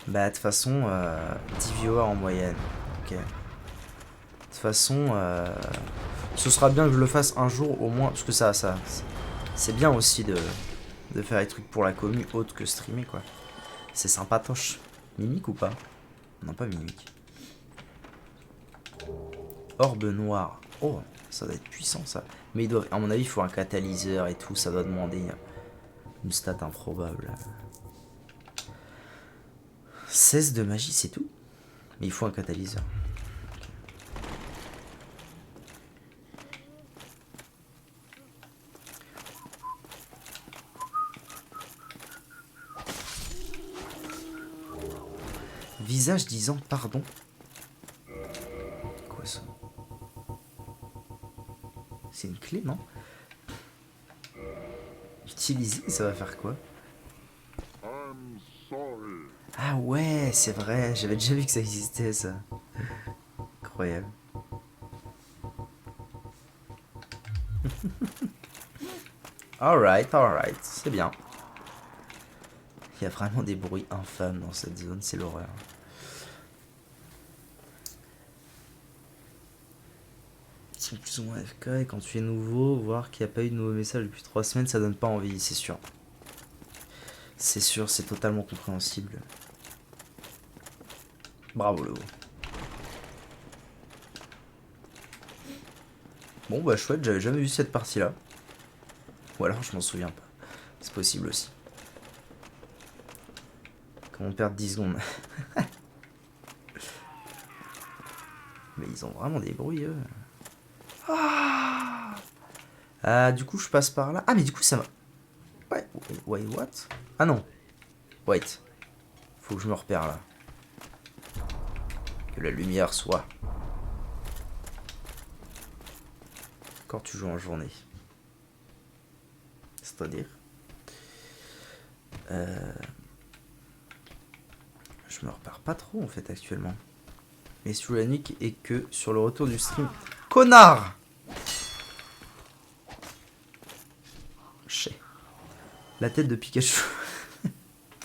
Bah, de toute façon, 10 viewers en moyenne. Ok. De toute façon, ce sera bien que je le fasse un jour au moins. Parce que c'est bien aussi de faire des trucs pour la commu autre que streamer, quoi. C'est sympatoche. Mimique ou pas? Non, pas mimique. Orbe noire. Oh, ça doit être puissant, ça. Mais à mon avis, il faut un catalyseur et tout. Ça doit demander une stat improbable. 16 de magie, c'est tout? Mais il faut un catalyseur. Visage disant pardon. Quoi ça? C'est une clé, non? Utiliser, ça va faire quoi? Ah ouais, c'est vrai, j'avais déjà vu que ça existait, ça. Incroyable. Alright, c'est bien. Il y a vraiment des bruits infâmes dans cette zone, c'est l'horreur. Ils sont plus ou moins AFK et quand tu es nouveau, voir qu'il n'y a pas eu de nouveau message depuis 3 semaines, ça donne pas envie, c'est sûr. C'est sûr, c'est totalement compréhensible. Bravo le haut. Bon bah chouette, j'avais jamais vu cette partie là. Ou alors je m'en souviens pas. C'est possible aussi. Comment perdre 10 secondes? mais ils ont vraiment des bruits, eux. Du coup, je passe par là. Ah, mais du coup, ça va... Ouais, wait, what? Ah non. Wait. Faut que je me repère, là. Que la lumière soit... Quand tu joues en journée. C'est-à-dire... Je me repère pas trop, en fait, actuellement. Mais sous la nuque et que sur le retour du stream... Connard! Chais. La tête de Pikachu.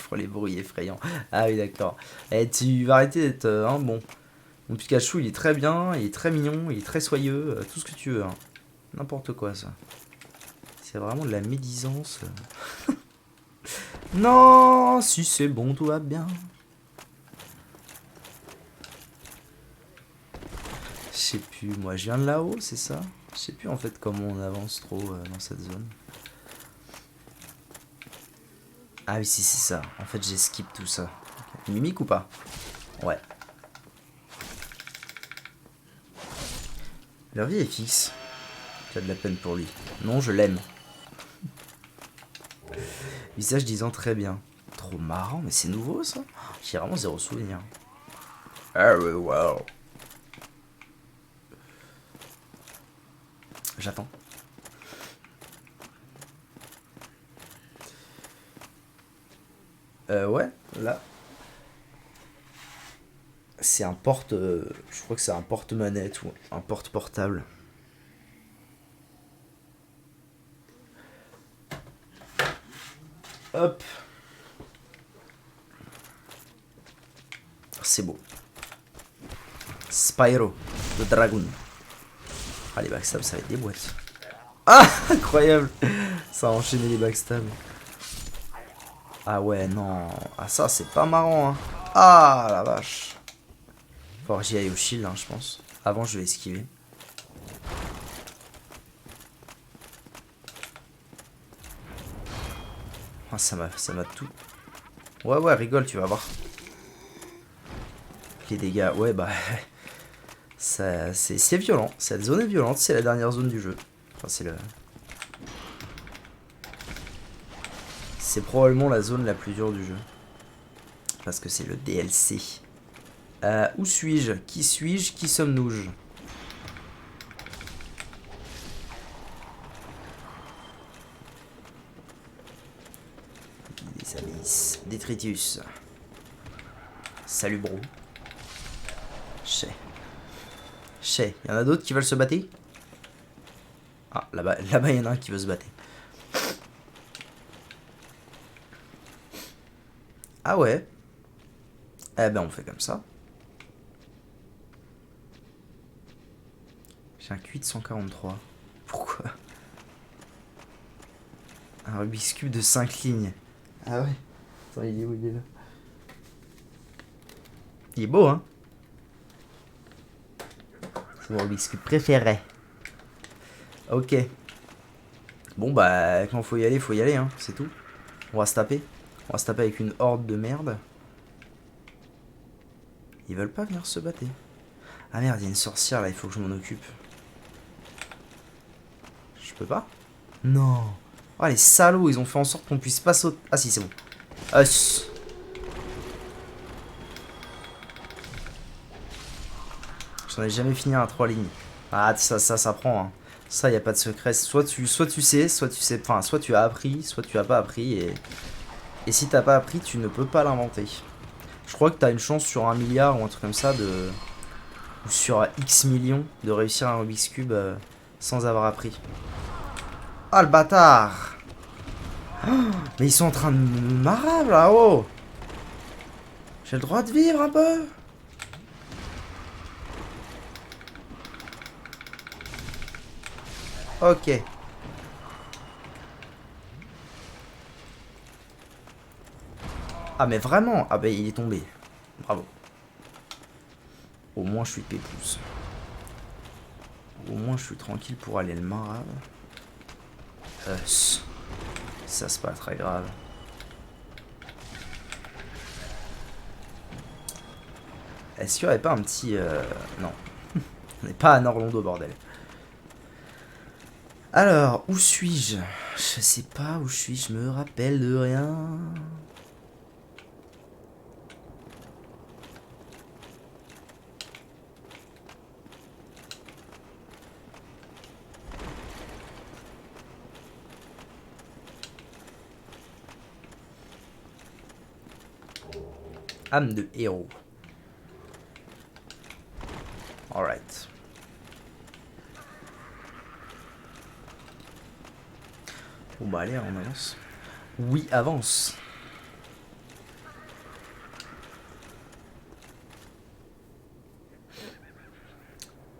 Pour les bruits effrayants. Ah oui, d'accord. Eh, tu vas arrêter d'être bon. Mon Pikachu, il est très bien, il est très mignon, il est très soyeux, tout ce que tu veux. Hein. N'importe quoi, ça. C'est vraiment de la médisance. Non, si c'est bon, tout va bien. Je sais plus, moi je viens de là-haut, c'est ça? Je sais plus en fait comment on avance trop dans cette zone. Ah oui, si, c'est ça. En fait, j'ai skip tout ça. Okay. Mimique ou pas? Ouais. Leur vie est fixe. Tu as de la peine pour lui. Non, je l'aime. Visage disant très bien. Trop marrant, mais c'est nouveau ça? J'ai vraiment zéro souvenir. Ah ouais, wow. J'attends. Ouais, là. C'est un porte... je crois que c'est un porte-manette ou un porte-portable. Hop. C'est beau. Spyro, le dragon. Ah, les backstabs, ça va être des boîtes. Ah, incroyable. Ça a enchaîné les backstabs. Ah ouais, non. Ah, ça, c'est pas marrant, hein. Ah, la vache. Faut que j'y aille au shield, hein, je pense. Avant, je vais esquiver. Ah, ça m'a tout... Ouais, rigole, tu vas voir. Les dégâts, ouais, bah... c'est violent. Cette zone est violente, c'est la dernière zone du jeu. Enfin, c'est le... C'est probablement la zone la plus dure du jeu. Parce que c'est le DLC. Où suis-je? Qui suis-je? Qui sommes-nous? Des abysses. Détritus. Salut bro. Chez. Y'en a d'autres qui veulent se battre? Ah, là-bas, il y en a un qui veut se battre. Ah ouais. Eh ben, on fait comme ça. J'ai un QI de 143. Pourquoi? Un Rubik's Cube de 5 lignes. Ah ouais. Attends, il est où? Il est là. Il est beau, hein? C'est mon Rubik's Cube préféré. Ok. Bon, bah, quand faut y aller, hein. C'est tout. On va se taper. On va se taper avec une horde de merde. Ils veulent pas venir se battre. Ah merde, il y a une sorcière là, il faut que je m'en occupe. Je peux pas? Non. Oh les salauds, ils ont fait en sorte qu'on puisse pas sauter. Ah si, c'est bon. J'en ai jamais fini à 3 lignes. Ah ça prend. Hein. Ça, y a pas de secret. Soit tu sais, enfin, soit tu as appris, soit tu as pas appris. Et si t'as pas appris, tu ne peux pas l'inventer. Je crois que t'as une chance sur 1 milliard ou un truc comme ça de... Ou sur X millions de réussir un Rubik's Cube sans avoir appris. Ah le bâtard! Oh, mais ils sont en train de me marrer là-haut! J'ai le droit de vivre un peu? Ok. Ah mais vraiment? Ah bah il est tombé. Bravo. Au moins je suis pépouze. Au moins je suis tranquille pour aller le marave. Ça c'est pas très grave. Est-ce qu'il y aurait pas un petit... Non. On n'est pas à Norlondo, bordel. Alors, où suis-je? Je sais pas où je suis, je me rappelle de rien. Âme de héros. Alright. Bon bah allez, on avance. Oui, avance.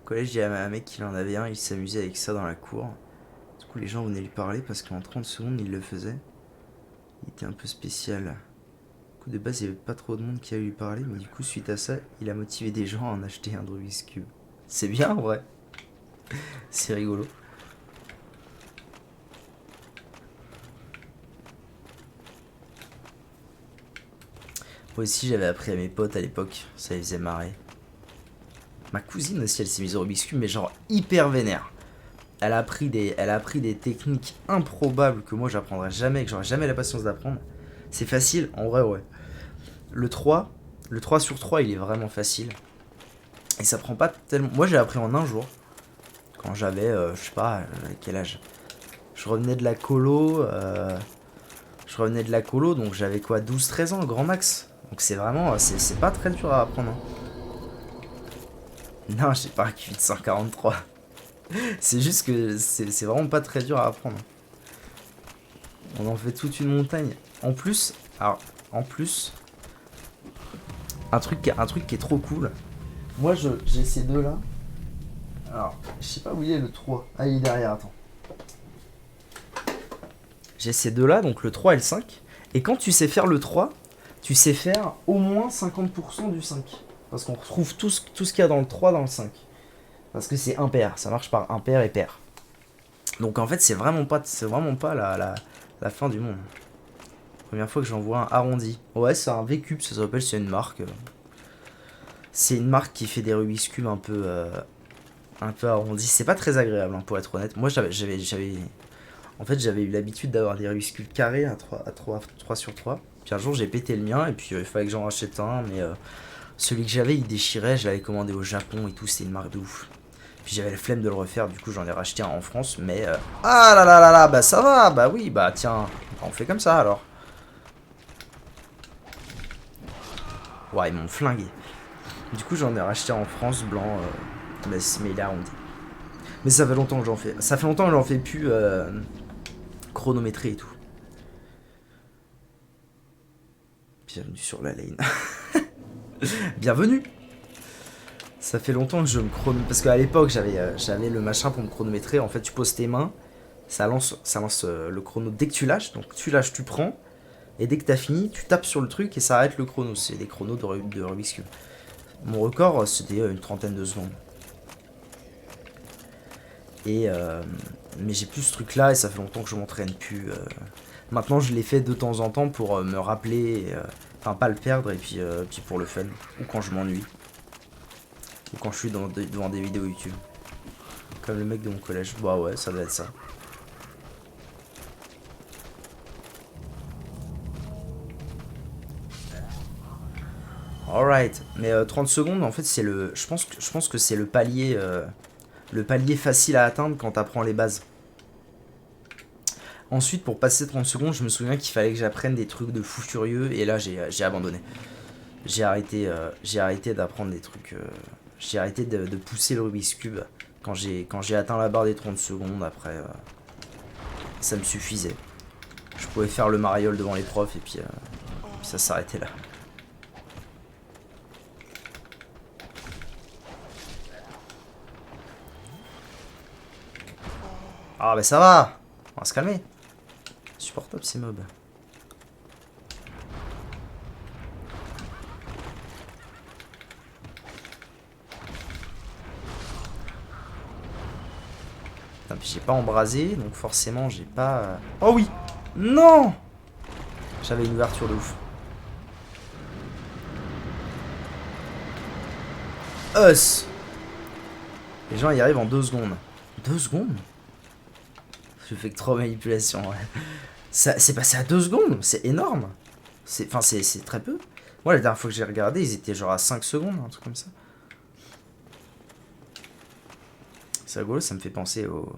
Au collège, il y a un mec qui en avait un, il s'amusait avec ça dans la cour. Du coup, les gens venaient lui parler parce qu'en 30 secondes, il le faisait. Il était un peu spécial. Du coup, de base, il n'y avait pas trop de monde qui allait lui parler, mais du coup, suite à ça, il a motivé des gens à en acheter un de Rubik's Cube. C'est bien, en vrai. C'est rigolo. Moi aussi, j'avais appris à mes potes à l'époque, ça les faisait marrer. Ma cousine aussi, elle s'est mise au Rubik's Cube, mais genre hyper vénère. Elle a appris des techniques improbables que moi j'apprendrai jamais, que j'aurai jamais la patience d'apprendre. C'est facile, en vrai, ouais. Le 3 sur 3, il est vraiment facile. Et ça prend pas tellement. Moi, j'ai appris en un jour. Quand j'avais, je sais pas, quel âge. Je revenais de la colo. Donc j'avais quoi, 12-13 ans, grand max. Donc c'est vraiment, c'est pas très dur à apprendre. Hein. Non, j'ai pas un QI de 143. C'est juste que c'est vraiment pas très dur à apprendre. On en fait toute une montagne. En plus, un truc qui est trop cool. Moi, j'ai ces deux là. Alors, je sais pas où il est le 3. Ah, il est derrière, attends. J'ai ces deux là, donc le 3 et le 5. Et quand tu sais faire le 3, tu sais faire au moins 50% du 5. Parce qu'on retrouve tout ce qu'il y a dans le 3 dans le 5. Parce que c'est impair, ça marche par impair et pair. Donc en fait, c'est vraiment pas la fin du monde. Première fois que j'en vois un arrondi. Ouais, c'est un V-Cube, ça s'appelle, c'est une marque. C'est une marque qui fait des Rubik's Cube un peu arrondis. C'est pas très agréable, hein, pour être honnête. Moi, en fait, j'avais eu l'habitude d'avoir des Rubik's Cube carrés à 3 sur 3. Puis un jour, j'ai pété le mien et puis il fallait que j'en rachète un. Mais celui que j'avais, il déchirait. Je l'avais commandé au Japon et tout. C'était une marque de ouf. Puis j'avais la flemme de le refaire. Du coup, j'en ai racheté un en France. Mais ah là là là là, bah ça va. Bah oui, bah tiens, on fait comme ça alors. Ouais, ils m'ont flingué. Du coup, j'en ai racheté en France blanc. Mais il est arrondi. Mais ça fait longtemps que j'en fais. Ça fait longtemps que j'en fais plus chronométré et tout. Bienvenue sur la lane. Bienvenue. Ça fait longtemps que je me chronomètre. Parce qu'à l'époque, j'avais le machin pour me chronométrer. En fait, tu poses tes mains. Ça lance le chrono dès que tu lâches. Donc tu lâches, tu prends. Et dès que t'as fini, tu tapes sur le truc et ça arrête le chrono. C'est des chronos de Rubik's Cube. Mon record, c'était une trentaine de secondes. Et mais j'ai plus ce truc là et ça fait longtemps que je m'entraîne plus. Maintenant je l'ai fait de temps en temps pour me rappeler, enfin pas le perdre et puis pour le fun. Ou quand je m'ennuie. Ou quand je suis devant des vidéos YouTube. Comme le mec de mon collège. Bah ouais, ça doit être ça. Alright, mais 30 secondes en fait c'est le. Je pense que c'est le palier facile à atteindre quand t'apprends les bases. Ensuite, pour passer 30 secondes, je me souviens qu'il fallait que j'apprenne des trucs de fou furieux, et là j'ai abandonné. J'ai arrêté d'apprendre des trucs. J'ai arrêté de pousser le Rubik's Cube quand j'ai atteint la barre des 30 secondes. Après, ça me suffisait. Je pouvais faire le mariole devant les profs, et puis ça s'arrêtait là. Ah bah ça va, on va se calmer. Supportable ces mobs. Putain, puis j'ai pas embrasé, donc forcément j'ai pas... Oh oui. Non. J'avais une ouverture de ouf. Us. Les gens y arrivent en 2 secondes. 2 secondes? Je fais que 3 manipulations, ouais. C'est passé à 2 secondes, c'est énorme. Enfin, c'est très peu. Moi, la dernière fois que j'ai regardé, ils étaient genre à 5 secondes, un truc comme ça. C'est rigolo, ça me fait penser au...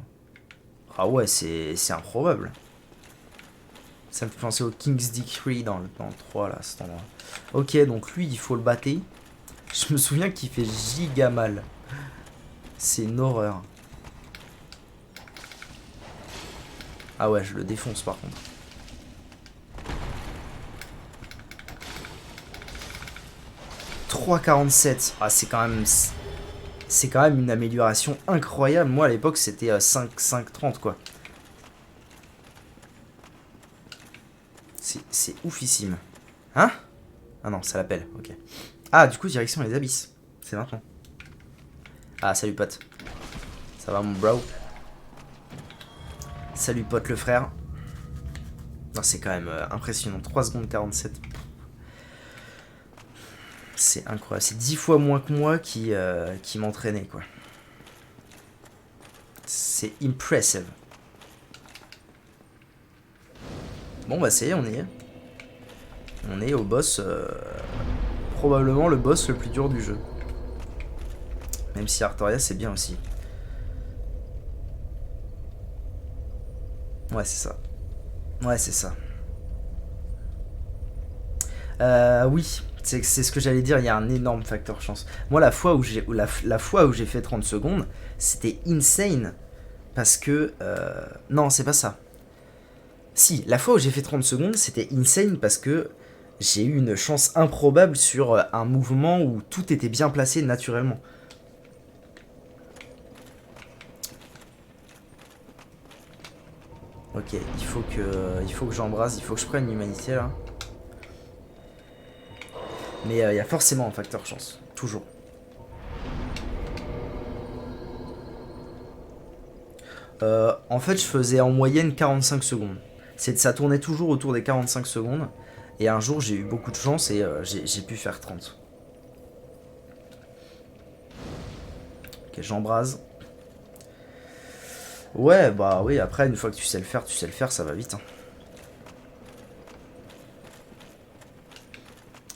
Ah ouais, c'est improbable. Ça me fait penser au King's Decree dans le 3, là, cet endroit. Ok, donc lui, il faut le battre. Je me souviens qu'il fait giga mal. C'est une horreur. Ah ouais, je le défonce par contre. « 3,47 ». Ah, c'est quand même... C'est quand même une amélioration incroyable. Moi, à l'époque, c'était 5,30 quoi. C'est oufissime. Hein? Ah non, ça l'appelle, ok. Ah, du coup, direction les abysses. C'est maintenant. Ah, salut pote. Ça va mon bro? Salut pote le frère. Non, c'est quand même impressionnant. 3 secondes 47. C'est incroyable. C'est 10 fois moins que moi qui m'entraînait, quoi. C'est impressive. Bon, bah, ça y est, on y est. On est au boss. Probablement le boss le plus dur du jeu. Même si Artoria, c'est bien aussi. Ouais, c'est ça. Ouais, c'est ça. Oui, c'est ce que j'allais dire, il y a un énorme facteur chance. Moi, la fois où j'ai fait 30 secondes, c'était insane. Parce que... non, c'est pas ça. Si, la fois où j'ai fait 30 secondes, c'était insane parce que j'ai eu une chance improbable sur un mouvement où tout était bien placé naturellement. Ok, il faut que j'embrasse, il faut que je prenne l'humanité là. Mais il y a forcément un facteur chance, toujours. En fait, je faisais en moyenne 45 secondes. Ça tournait toujours autour des 45 secondes. Et un jour, j'ai eu beaucoup de chance et j'ai pu faire 30. Ok, j'embrase. Ouais, bah oui, après, une fois que tu sais le faire, ça va vite. Hein.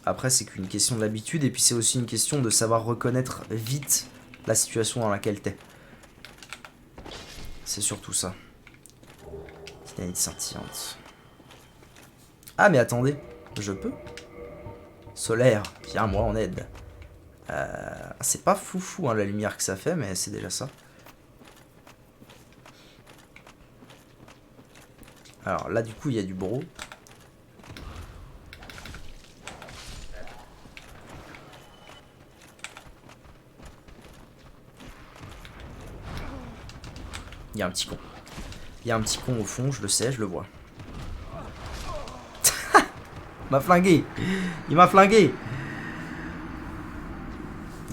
Après, c'est qu'une question de l'habitude et puis c'est aussi une question de savoir reconnaître vite la situation dans laquelle t'es. C'est surtout ça. Dynamite scintillante. Ah, mais attendez, je peux. Solaire, viens-moi en aide. C'est pas foufou hein, la lumière que ça fait, mais c'est déjà ça. Alors là, du coup, il y a du bro. Il y a un petit con. Il y a un petit con au fond, je le sais, je le vois. Il m'a flingué. Il m'a flingué.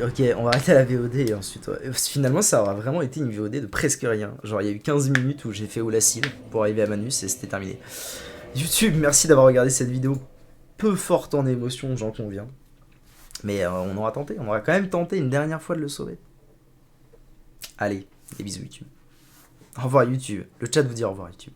Ok, on va arrêter la VOD et ensuite... Ouais. Finalement, ça aura vraiment été une VOD de presque rien. Genre, il y a eu 15 minutes où j'ai fait Oulacil pour arriver à Manus et c'était terminé. YouTube, merci d'avoir regardé cette vidéo. Peu forte en émotion, j'en conviens. Mais on aura tenté, on aura quand même tenté une dernière fois de le sauver. Allez, des bisous YouTube. Au revoir YouTube. Le chat vous dit au revoir YouTube.